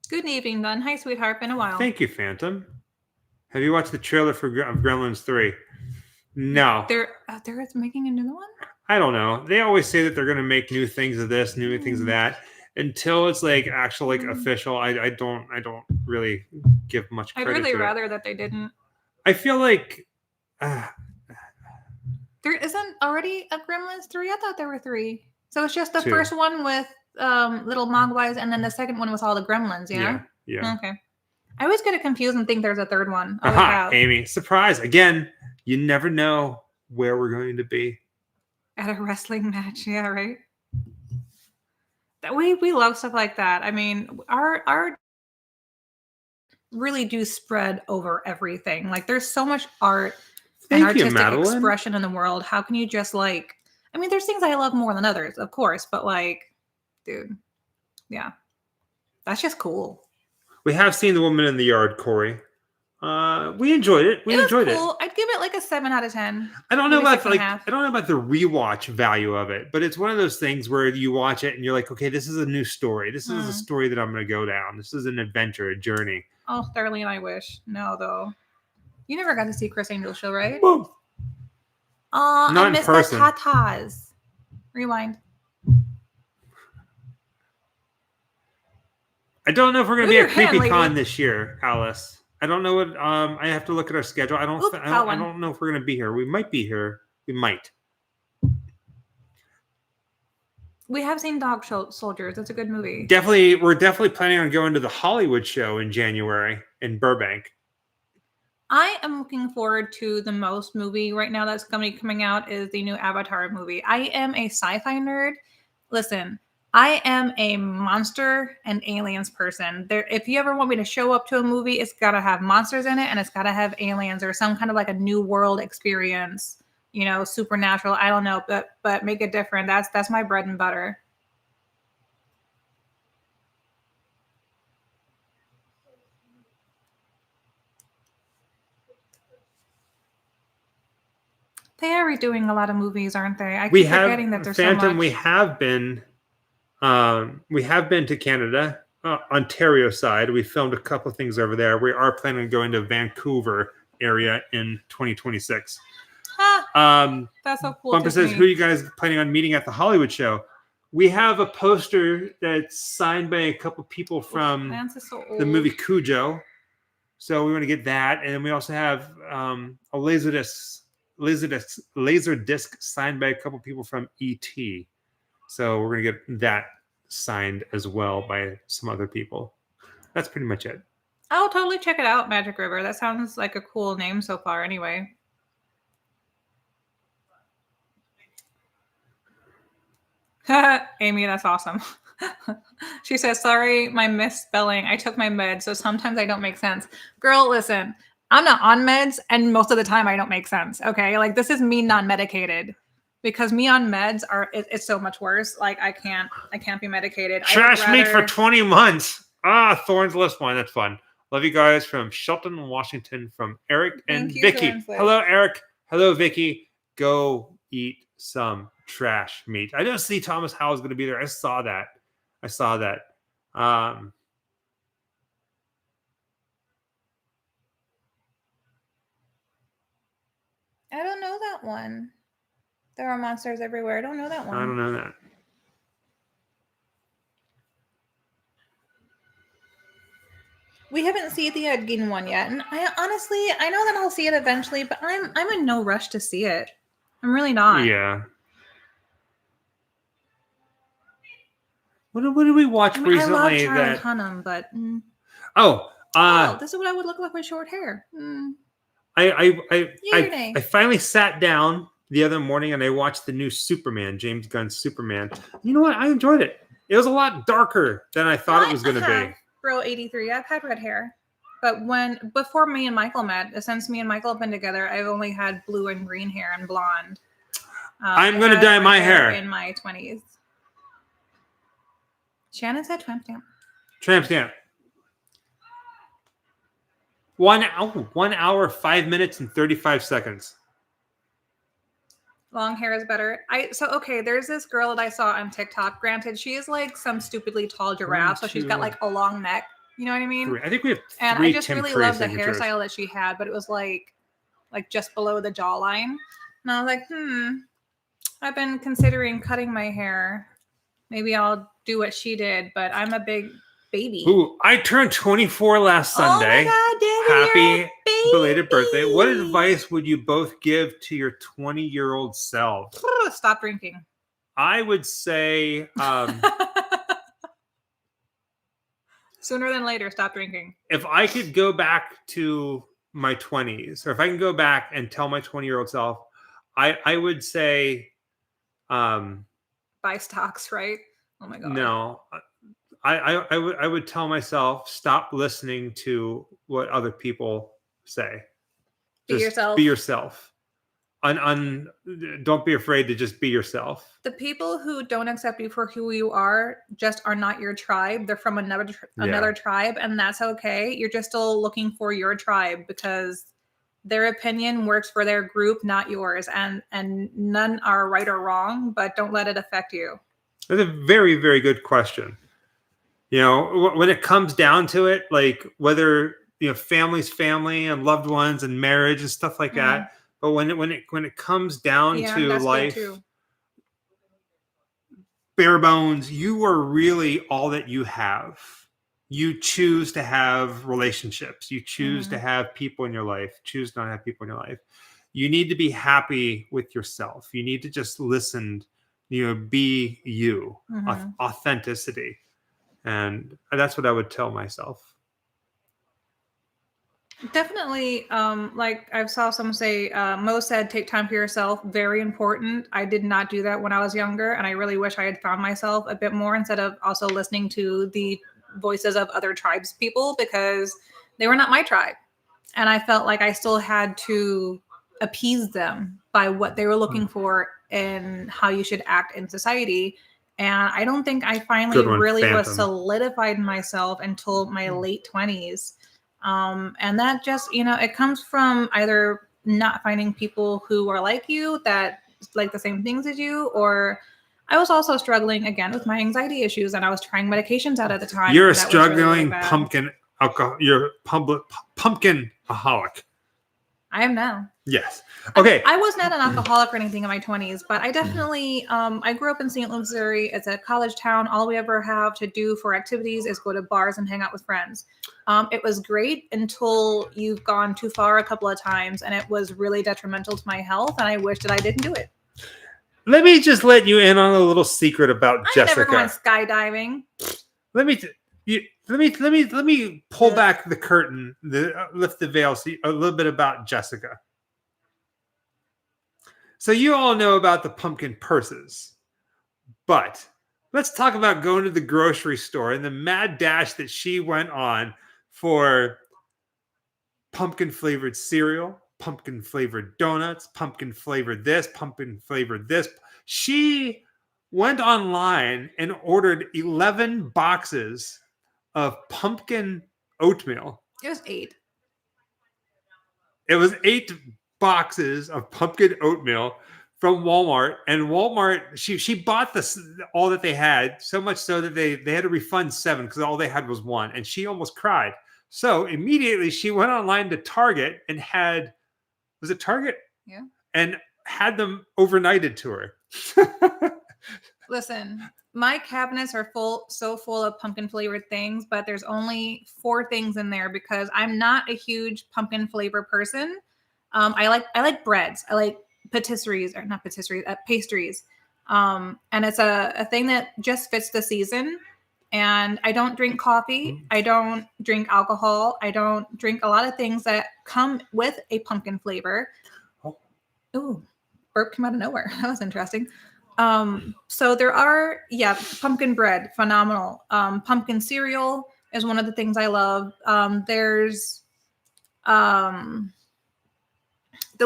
Good evening, Gun. Hi, sweetheart. Been a while. Thank you, Phantom. Have you watched the trailer of Gremlins 3? No. They're making a new one? I don't know. They always say that they're going to make new things of this, new things of that. Until it's like actual, like official, I don't really give much credit. I'd really rather that they didn't. I feel like there isn't already a Gremlins 3. I thought there were 3. So it's just the first one with little Mogwais, and then the second one with all the Gremlins. Yeah. Okay. I always get it confused and think there's a third one. Amy, surprise again. You never know where we're going to be. At a wrestling match, yeah, right. That we love stuff like that. I mean, our really do spread over everything. Like, there's so much art and artistic expression in the world. How can you just like? I mean, there's things I love more than others, of course, but like, dude, yeah, that's just cool. We have seen The Woman in the Yard, Corey. We enjoyed it. We enjoyed it. I'd give it like a 7 out of 10. I don't know about the rewatch value of it, but it's one of those things where you watch it and you're like, okay, this is a new story. This is a story that I'm going to go down. This is an adventure, a journey. Oh, Darlene, I wish. No, though. You never got to see Chris Angel's show, right? Well, not I missed the tatas. Rewind. I don't know if we're going to be at CreepyCon this year, Alice. I don't know what. I have to look at our schedule. I don't know if we're going to be here. We might be here. We might. We have seen Dog Soldiers. It's a good movie. Definitely, we're definitely planning on going to the Hollywood show in January in Burbank. I am looking forward to the most movie right now that's going to be coming out is the new Avatar movie. I am a sci-fi nerd. Listen. I am a monster and aliens person. If you ever want me to show up to a movie, it's got to have monsters in it and it's got to have aliens or some kind of like a new world experience, you know, supernatural. I don't know, but make it different. That's my bread and butter. They are redoing a lot of movies, aren't they? I keep forgetting that there's Phantom, so much. We have been to Canada, Ontario side. We filmed a couple of things over there. We are planning on going to Vancouver area in 2026. That's so cool. Bumper says, who are you guys planning on meeting at the Hollywood show? We have a poster that's signed by a couple people from the movie Cujo. So we want to get that. And then we also have a laser disc signed by a couple people from E.T. So we're going to get that signed as well by some other people. that's pretty much it. I'll totally check it out, Magic River. That sounds like a cool name so far anyway. Amy, that's awesome. She says, sorry, my misspelling. I took my meds, so sometimes I don't make sense. Girl, listen, I'm not on meds, and most of the time I don't make sense, okay? Like, this is me non-medicated. Because me on meds it's so much worse. Like, I can't be medicated. Trash meat for 20 months. Thorns List Wine. That's fun. Love you guys from Shelton, Washington, from Eric and Vicky. Hello, Eric. Hello, Vicky. Go eat some trash meat. I don't see Thomas Howell is going to be there. I saw that. I don't know that one. There are monsters everywhere. I don't know that one. I don't know that. We haven't seen the Edgin one yet, and I know that I'll see it eventually, but I'm in no rush to see it. I'm really not. Yeah. What did we watch recently? I love Charlie Hunnam, but this is what I would look like with short hair. I finally sat down the other morning and I watched the new Superman, James Gunn's Superman. You know what? I enjoyed it. It was a lot darker than I thought it was going to be. Bro, 83. I've had red hair, but before me and Michael met, since me and Michael have been together, I've only had blue and green hair and blonde. I'm going to dye my hair in my 20s. Shannon said tramp stamp. Tramp stamp. 1 hour, 5 minutes, and 35 seconds. Long hair is better. There's this girl that I saw on TikTok. Granted, she is like some stupidly tall giraffe, so she's got like a long neck. You know what I mean? I think we have three. And I just really loved the hairstyle that she had, but it was like just below the jawline. And I was like, I've been considering cutting my hair. Maybe I'll do what she did, but I'm a big baby. Ooh, I turned 24 last Sunday. Oh my God, Daddy, happy belated birthday. What advice would you both give to your 20-year-old self? Stop drinking. I would say sooner than later, stop drinking. If I could go back to my 20s, or if I can go back and tell my 20-year-old self, I would say buy stocks, right? Oh my God. No. I would tell myself, stop listening to what other people say. Be yourself. Be yourself. Don't be afraid to just be yourself. The people who don't accept you for who you are just are not your tribe. They're from another tribe, and that's okay. You're just still looking for your tribe because their opinion works for their group, not yours. And none are right or wrong, but don't let it affect you. That's a very, very good question. You know, when it comes down to it, like whether, family's family and loved ones and marriage and stuff like that. But when it comes down to life, bare bones, you are really all that you have. You choose to have relationships. You choose to have people in your life. Choose not to have people in your life. You need to be happy with yourself. You need to just listen, be you, authenticity. And that's what I would tell myself. Definitely. Like I saw someone say, Mo said, take time for yourself. Very important. I did not do that when I was younger. And I really wish I had found myself a bit more instead of also listening to the voices of other tribes people, because they were not my tribe. And I felt like I still had to appease them by what they were looking for and how you should act in society. And I don't think I finally really was solidified in myself until my late 20s. And that just, it comes from either not finding people who are like you, that like the same things as you, or I was also struggling again with my anxiety issues, and I was trying medications out at the time. You're a struggling pumpkin alcohol. You're pumpkin-aholic. I am now. Yes. Okay. I was not an alcoholic or anything in my 20s, but I definitely, I grew up in St. Louis, Missouri. It's a college town. All we ever have to do for activities is go to bars and hang out with friends. It was great until you've gone too far a couple of times, and it was really detrimental to my health, and I wish that I didn't do it. Let me just let you in on a little secret about Jessica. I never gone skydiving. Let me pull back the curtain, lift the veil, see a little bit about Jessica. So you all know about the pumpkin purses, but let's talk about going to the grocery store and the mad dash that she went on for pumpkin flavored cereal, pumpkin flavored donuts, pumpkin flavored this, pumpkin flavored this. She went online and ordered 11 boxes of pumpkin oatmeal. It was 8. It was 8 boxes of pumpkin oatmeal from Walmart, and Walmart she bought this all that they had, so much so that they had to refund 7 because all they had was 1, and she almost cried. So immediately she went online to Target and was it Target? Yeah. And had them overnighted to her. Listen, my cabinets are so full of pumpkin flavored things, but there's only 4 things in there because I'm not a huge pumpkin flavor person. I like breads. I like pastries. And it's a thing that just fits the season. And I don't drink coffee. I don't drink alcohol. I don't drink a lot of things that come with a pumpkin flavor. Ooh, burp came out of nowhere. That was interesting. So there are, pumpkin bread, phenomenal. Pumpkin cereal is one of the things I love. There's the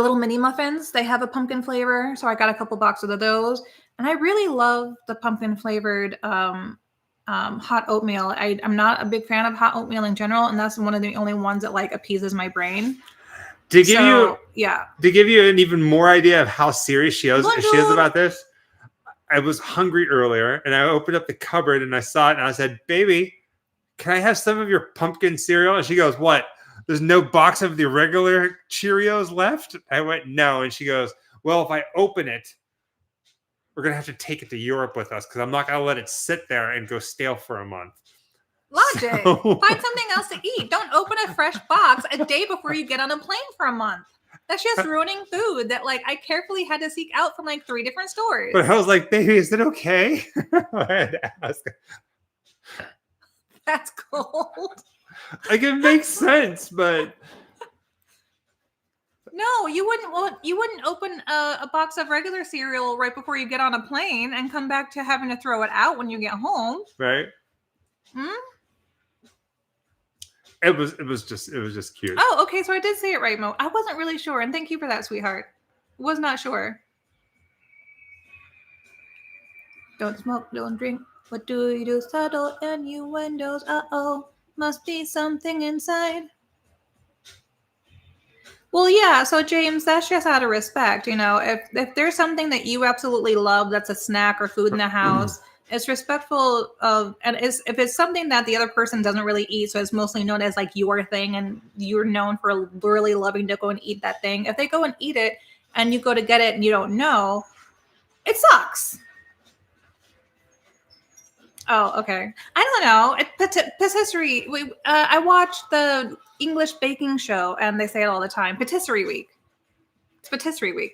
little mini muffins. They have a pumpkin flavor. So I got a couple boxes of those. And I really love the pumpkin flavored hot oatmeal. I'm not a big fan of hot oatmeal in general, and that's one of the only ones that like appeases my brain. To give you an even more idea of how serious she is about this, I was hungry earlier, and I opened up the cupboard and I saw it, and I said, "Baby, can I have some of your pumpkin cereal?" And she goes, "What? There's no box of the regular Cheerios left?" I went, "No," and she goes, "Well, if I open it, we're gonna have to take it to Europe with us because I'm not gonna let it sit there and go stale for a month." Logic. Find something else to eat. Don't open a fresh box a day before you get on a plane for a month. That's just ruining food that I carefully had to seek out from 3 different stores. But I was like, "Baby, is it okay?" I had to ask. That's cold. It makes sense, but no, you wouldn't open a box of regular cereal right before you get on a plane and come back to having to throw it out when you get home. Right? It was just cute. Oh, okay. So I did say it right, Mo. I wasn't really sure, and thank you for that, sweetheart. Was not sure. Don't smoke, don't drink. What do you do? Subtle innuendos. Uh-oh. Must be something inside. Well, yeah. So, James, that's just out of respect. If there's something that you absolutely love that's a snack or food in the house, it's respectful of, and if it's something that the other person doesn't really eat, so it's mostly known as your thing, and you're known for really loving to go and eat that thing. If they go and eat it and you go to get it and you don't know, it sucks. Oh, okay. I don't know. Patisserie. I watched the English baking show, and they say it all the time. Patisserie week. It's patisserie week.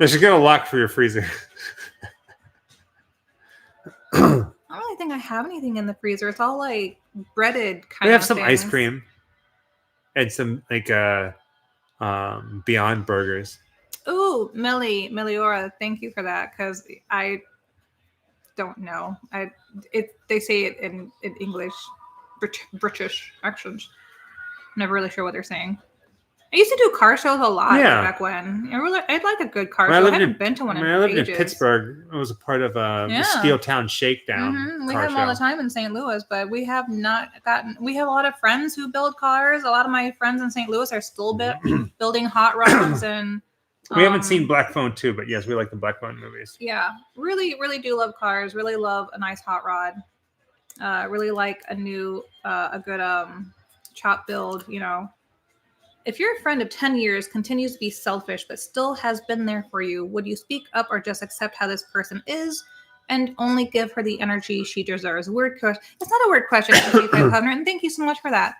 They should get a lock for your freezer. I don't really think I have anything in the freezer. It's all breaded kind of. We have some things. ice cream and some Beyond Burgers. Ooh, Meliora, thank you for that, because I don't know. They say it in English, British accents. Never really sure what they're saying. I used to do car shows a lot back when. I'd like a good car show. I haven't been to one in ages. When I lived in Pittsburgh, I was a part of the Steel Town Shakedown. Mm-hmm. We have them all the time in St. Louis, but we have not gotten. We have a lot of friends who build cars. A lot of my friends in St. Louis are still building hot rods, and we haven't seen Black Phone 2, but yes, we like the Black Phone movies. Yeah, really, really do love cars. Really love a nice hot rod. Really like a good chop build. If your friend of 10 years continues to be selfish but still has been there for you, would you speak up or just accept how this person is and only give her the energy she deserves? Weird question. It's not a weird question, and thank you so much for that.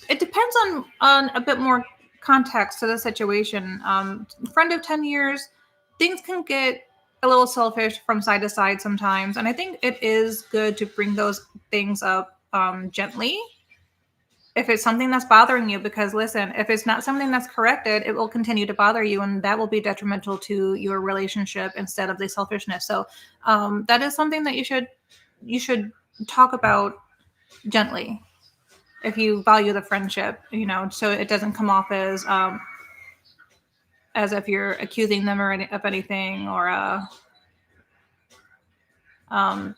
It depends on a bit more context to the situation. Friend of 10 years, things can get a little selfish from side to side sometimes. And I think it is good to bring those things up gently if it's something that's bothering you, because listen, if it's not something that's corrected, it will continue to bother you, and that will be detrimental to your relationship instead of the selfishness. So that is something that you should talk about gently if you value the friendship, so it doesn't come off as if you're accusing them of anything, or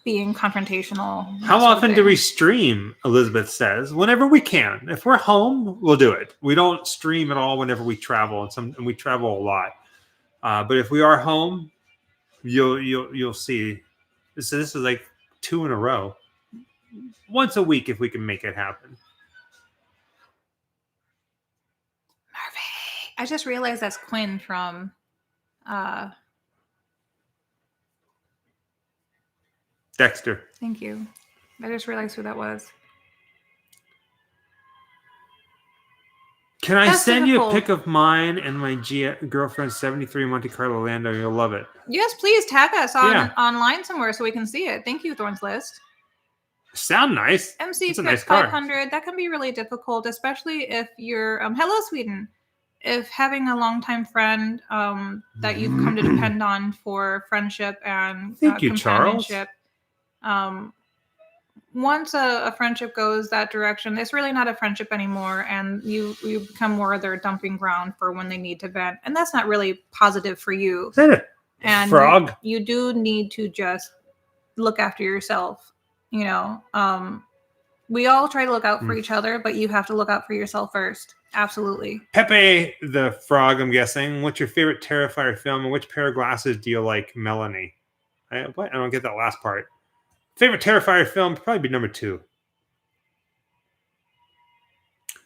being confrontational. How often do we stream? Elizabeth says, whenever we can. If we're home, we'll do it. We don't stream at all whenever we travel, and we travel a lot. But if we are home, you'll see. This is like 2 in a row. Once a week if we can make it happen. Murphy. I just realized that's Quinn from Dexter. Thank you. I just realized who that was. Can I send you a pic of mine and my girlfriend's 73 Monte Carlo Lando? You'll love it. Yes, please tag us online somewhere so we can see it. Thank you, Thorns List. Sound nice. MC it's a nice car. 500. That can be really difficult, especially if you're hello Sweden. If having a longtime friend that you've come to depend on for friendship and companionship. Once a friendship goes that direction, it's really not a friendship anymore, and you become more of their dumping ground for when they need to vent, and that's not really positive for you. Is that a and frog? You do need to just look after yourself. We all try to look out for each other, but you have to look out for yourself first. Absolutely. Pepe the Frog, I'm guessing. What's your favorite Terrifier film, and which pair of glasses do you like, Melanie? I don't get that last part. Favorite Terrifier film, probably be number 2.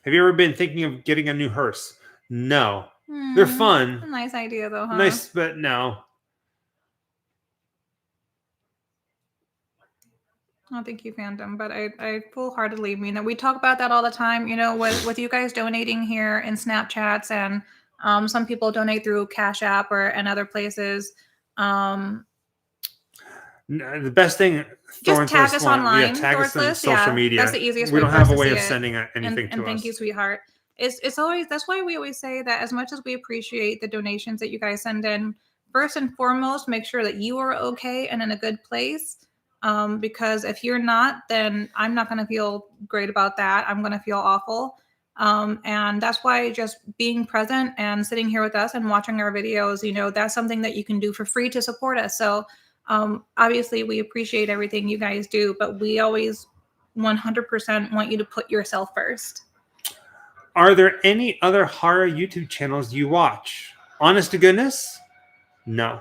Have you ever been thinking of getting a new hearse? No. They're fun. A nice idea, though, huh? Nice, but no. Oh, thank you, fandom. But I full-heartedly mean that. We talk about that all the time, with you guys donating here in Snapchats, and some people donate through Cash App and other places. The best thing, just tag us online. Yeah, tag us on social media. That's the easiest way. We don't have a way of sending anything to us. Thank you, sweetheart. It's always, that's why we always say that as much as we appreciate the donations that you guys send in, first and foremost, make sure that you are okay and in a good place. Because if you're not, then I'm not going to feel great about that. I'm going to feel awful. And that's why just being present and sitting here with us and watching our videos, that's something that you can do for free to support us. So obviously we appreciate everything you guys do, but we always 100% want you to put yourself first. Are there any other horror YouTube channels you watch? Honest to goodness, no.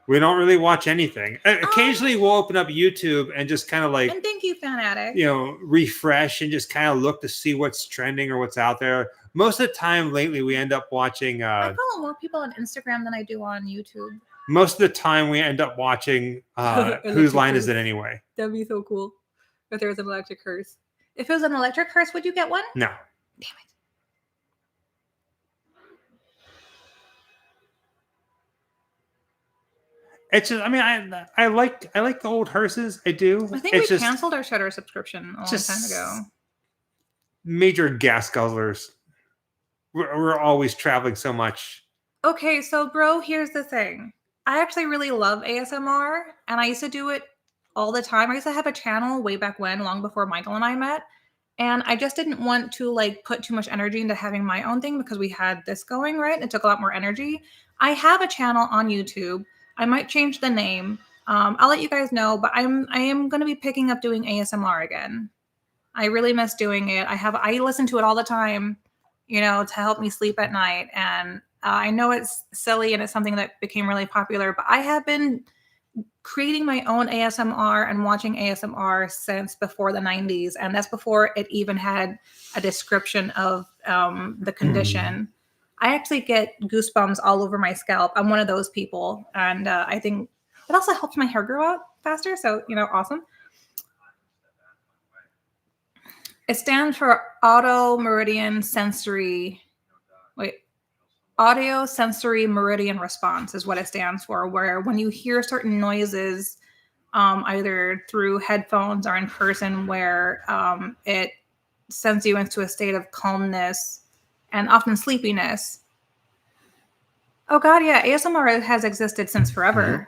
We don't really watch anything. Occasionally we'll open up YouTube and just kind of like, and thank you, Fan Addict, refresh and just kind of look to see what's trending or what's out there. Most of the time lately we end up watching I follow more people on Instagram than I do on YouTube. Most of the time we end up watching Whose Line Is It Anyway? That'd be so cool if there was an electric hearse. If it was an electric hearse, would you get one? No. Damn it. It's just, I like the old hearses. I do. I think we canceled our Shutter subscription a long time ago. Major gas guzzlers. We're always traveling so much. Okay, so bro, here's the thing. I actually really love ASMR, and I used to do it all the time. I used to have a channel way back when, long before Michael and I met, and I just didn't want to put too much energy into having my own thing because we had this going, right? And it took a lot more energy. I have a channel on YouTube. I might change the name. I'll let you guys know, but I am going to be picking up doing ASMR again. I really miss doing it. I listen to it all the time, to help me sleep at night. And I know it's silly and it's something that became really popular, but I have been creating my own ASMR and watching ASMR since before the 90s. And that's before it even had a description of the condition. I actually get goosebumps all over my scalp. I'm one of those people. And I think it also helps my hair grow out faster. So, awesome. It stands for Auto Meridian Sensory. Wait. audio sensory meridian response is what it stands for, where when you hear certain noises, either through headphones or in person, where it sends you into a state of calmness and often sleepiness. Oh God, yeah, ASMR has existed since forever.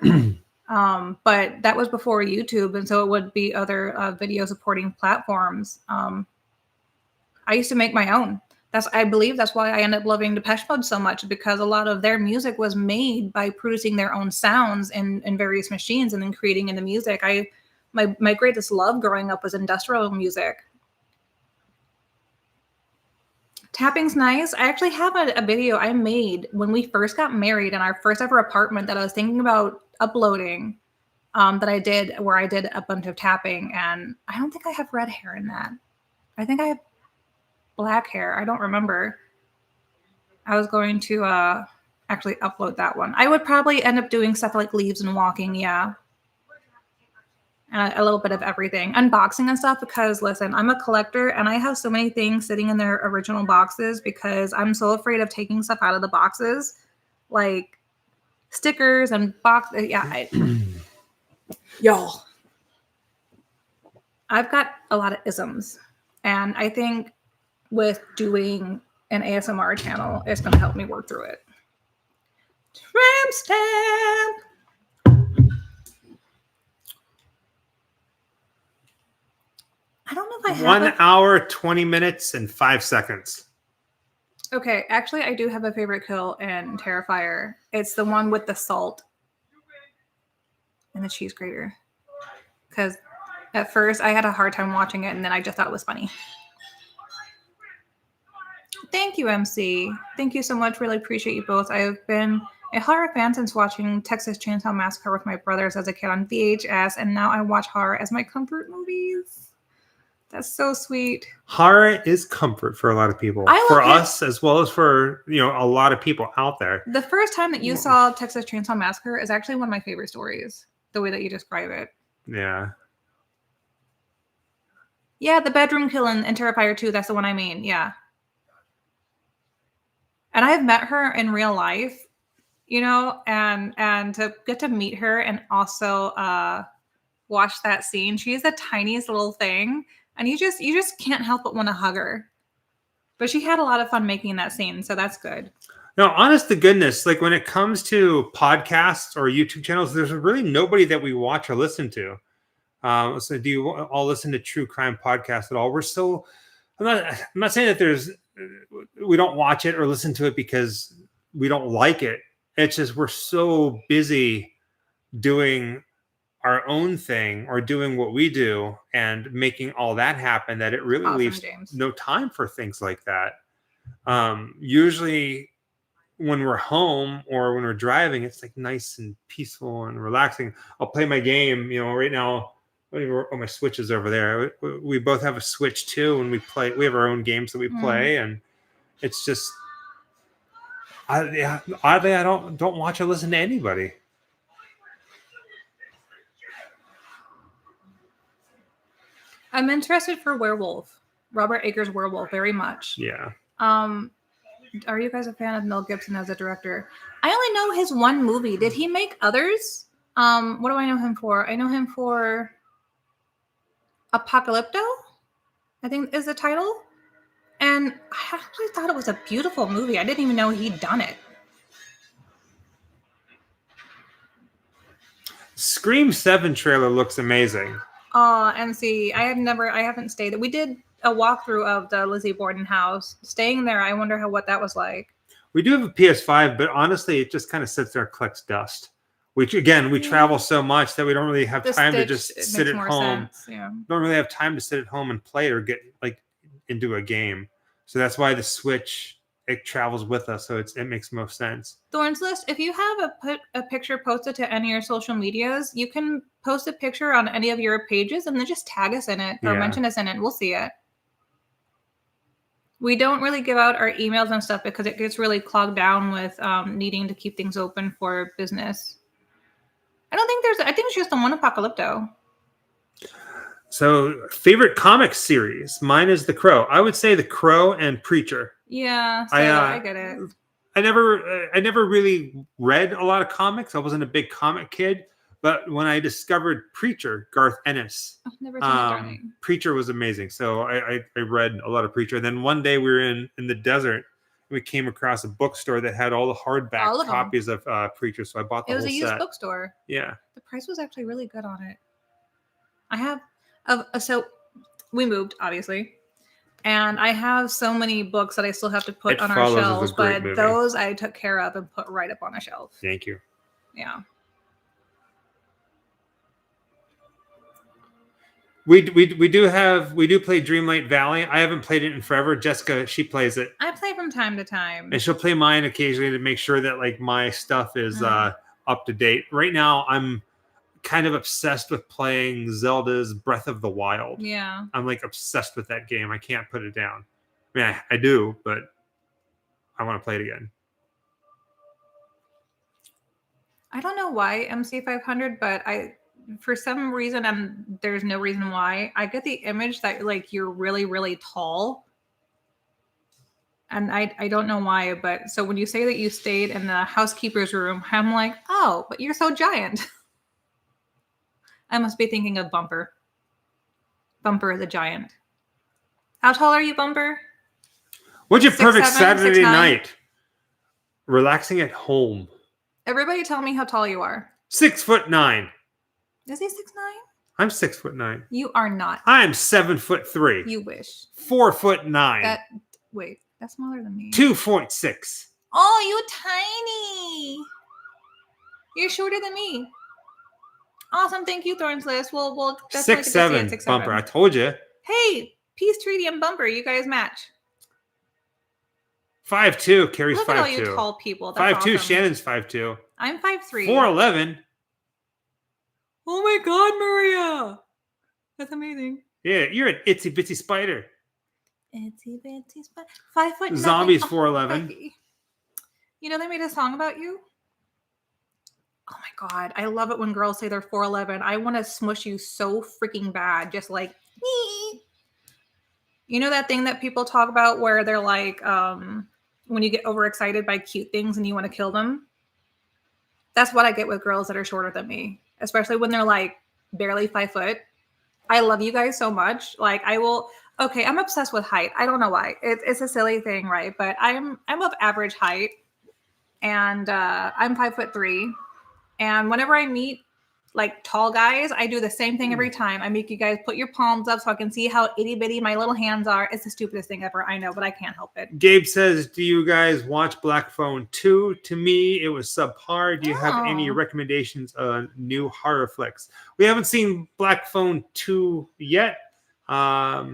But that was before YouTube, and so it would be other video supporting platforms. I used to make my own. I believe that's why I ended up loving Depeche Mode so much, because a lot of their music was made by producing their own sounds in various machines and then creating in the music. My greatest love growing up was industrial music. Tapping's nice. I actually have a video I made when we first got married in our first ever apartment that I was thinking about uploading, that I did, where I did a bunch of tapping, and I don't think I have red hair in that. I think I have black hair. I don't remember. I was going to actually upload that one. I would probably end up doing stuff like leaves and walking, yeah. And a little bit of everything. Unboxing and stuff, because listen, I'm a collector and I have so many things sitting in their original boxes because I'm so afraid of taking stuff out of the boxes. Like stickers and yeah. Y'all. I've got a lot of isms. And I think with doing an ASMR channel, it's going to help me work through it. Tramp stamp. I don't know if I have 1 hour, 20 minutes, and 5 seconds. Okay, actually, I do have a favorite kill in Terrifier. It's the one with the salt and the cheese grater. Because at first, I had a hard time watching it, and then I just thought it was funny. Thank you, MC. Thank you so much. Really appreciate you both. I've been a horror fan since watching Texas Chainsaw Massacre with my brothers as a kid on VHS, and now I watch horror as my comfort movies. That's so sweet. Horror is comfort for a lot of people. For us, as well as for, a lot of people out there. The first time that you saw Texas Chainsaw Massacre is actually one of my favorite stories. The way that you describe it. Yeah. Yeah, the bedroom kill in Terrifier 2. That's the one I mean. Yeah. And I've met her in real life, and to get to meet her and also watch that scene. She's the tiniest little thing. And you just can't help but want to hug her. But she had a lot of fun making that scene, so that's good. No, honest to goodness, like when it comes to podcasts or YouTube channels, there's really nobody that we watch or listen to. So do you all listen to true crime podcasts at all? I'm not saying that we don't watch it or listen to it because we don't like it. It's just we're so busy doing our own thing or doing what we do and making all that happen that it really leaves no time for things like that. Usually when we're home or when we're driving, it's like nice and peaceful and relaxing. I'll play my game, right now. My Switch is over there. We both have a Switch too, and we have our own games that we play, and it's just oddly I don't watch or listen to anybody. I'm interested for Robert Eggers' Werewolf, very much. Yeah. Are you guys a fan of Mel Gibson as a director? I only know his one movie. Did he make others? What do I know him for? I know him for Apocalypto, I think is the title. And I actually thought it was a beautiful movie. I didn't even know he'd done it. Scream 7 trailer looks amazing. And see, I haven't stayed. We did a walkthrough of the Lizzie Borden house. Staying there, I wonder what that was like. We do have a PS5, but honestly, it just kind of sits there and collects dust. Which again, we travel so much that we don't really have time to just sit at home. Yeah. Don't really have time to sit at home and play or get into a game. So that's why the Switch, it travels with us, so it makes most sense. Thorns List, if you have a picture posted to any of your social medias, you can post a picture on any of your pages and then just tag us in it or mention us in it. We'll see it. We don't really give out our emails and stuff because it gets really clogged down with needing to keep things open for business. I think it's just the one Apocalypto. So, favorite comic series? Mine is The Crow. I would say The Crow and Preacher. Yeah, I get it. I never really read a lot of comics. I wasn't a big comic kid, but when I discovered Preacher, Garth Ennis, I've never seen it, darling. Preacher was amazing. So I read a lot of Preacher. And then one day we were in the desert. We came across a bookstore that had all the hardback copies of Preacher. So I bought the whole set. It was a used bookstore. Yeah. The price was actually really good on it. I have, so we moved, obviously. And I have so many books that I still have to put on our shelves, but those I took care of and put right up on a shelf. Thank you. Yeah. We do play Dreamlight Valley. I haven't played it in forever. Jessica, she plays it. I play from time to time. And she'll play mine occasionally to make sure that like my stuff is up to date. Right now I'm kind of obsessed with playing Zelda's Breath of the Wild. Yeah. I'm like obsessed with that game. I can't put it down. I mean, I do, but I want to play it again. I don't know why MC500, but for some reason, and there's no reason why, I get the image that like you're really, really tall. And I don't know why, but so when you say that you stayed in the housekeeper's room, I'm like, oh, but you're so giant. I must be thinking of Bumper. Bumper is a giant. How tall are you, Bumper? What's your perfect Saturday night? Relaxing at home. Everybody tell me how tall you are. 6'9". Is he 6'9"? I'm 6'9". You are not. I'm 7'3". You wish. 4'9". Wait, that's smaller than me. 2.6. Oh, you tiny. You're shorter than me. Awesome, thank you, Thornslist. We'll 6'7", Bumper. I told you. Hey, Peace Treaty and Bumper, you guys match. 5'2", Carrie's 5'2". Look at all you tall people. 5'2", awesome. Shannon's 5'2". I'm 5'3". 4'11". Oh my God, Maria! That's amazing. Yeah, you're an itsy bitsy spider. Itsy bitsy spider. 5 foot. Zombies 4'11". You know they made a song about you. Oh my God, I love it when girls say they're 4'11". I want to smush you so freaking bad, just like. You know that thing that people talk about where they're like, when you get overexcited by cute things and you want to kill them? That's what I get with girls that are shorter than me, especially when they're like barely 5 foot. I love you guys so much. Like I'm obsessed with height. I don't know why. It's a silly thing, right? But I'm of average height, and I'm 5'3". And whenever I meet like tall guys, I do the same thing every time. I make you guys put your palms up so I can see how itty bitty my little hands are. It's the stupidest thing ever. I know, but I can't help it. Gabe says, do you guys watch Black Phone 2? To me, it was subpar. Do you have any recommendations on new horror flicks? We haven't seen Black Phone 2 yet. I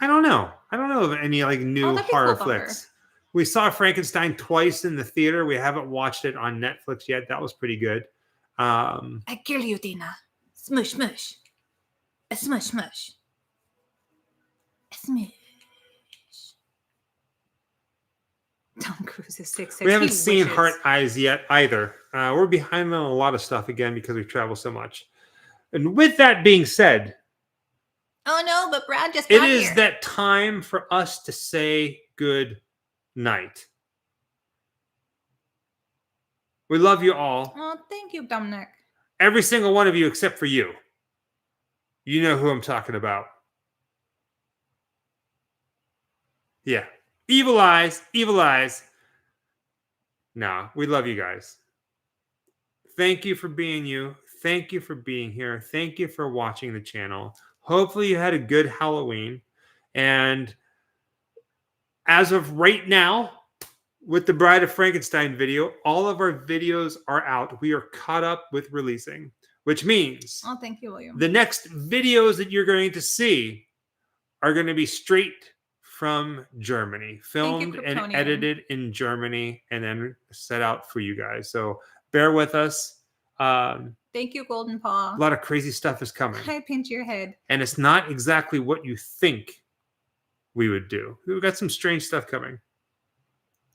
don't know. I don't know of any like new horror flicks. We saw Frankenstein twice in the theater. We haven't watched it on Netflix yet. That was pretty good. I kill you, Dina. Smush, smush. A smush, smush. A smush. Tom Cruise is 6'6". We haven't seen Heart Eyes yet either. We're behind on a lot of stuff again because we travel so much. And with that being said, oh no, but Brad just got here. It is that time for us to say good night. We love you all. Oh, thank you, Dominic. Every single one of you except for you. You know who I'm talking about. Yeah. Evil eyes. Evil eyes. No, we love you guys. Thank you for being you. Thank you for being here. Thank you for watching the channel. Hopefully you had a good Halloween. And as of right now, with the Bride of Frankenstein video, all of our videos are out. We are caught up with releasing, which means thank you, William. The next videos that you're going to see are going to be straight from Germany, filmed and edited in Germany, and then set out for you guys. So bear with us. Thank you, Golden Paw. A lot of crazy stuff is coming. I pinch your head. And it's not exactly what you think we would do. We've got some strange stuff coming.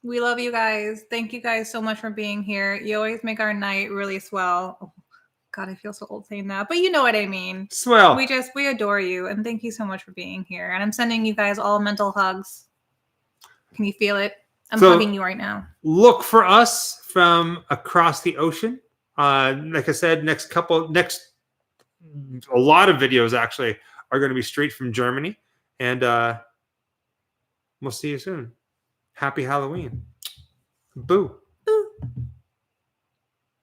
We love you guys. Thank you guys so much for being here. You always make our night really swell. Oh, God, I feel so old saying that, but you know what I mean. Swell. We adore you, and thank you so much for being here. And I'm sending you guys all mental hugs. Can you feel it? I'm hugging you right now. Look for us from across the ocean. Like I said, a lot of videos actually are going to be straight from Germany. And we'll see you soon. Happy Halloween. Boo. Boo.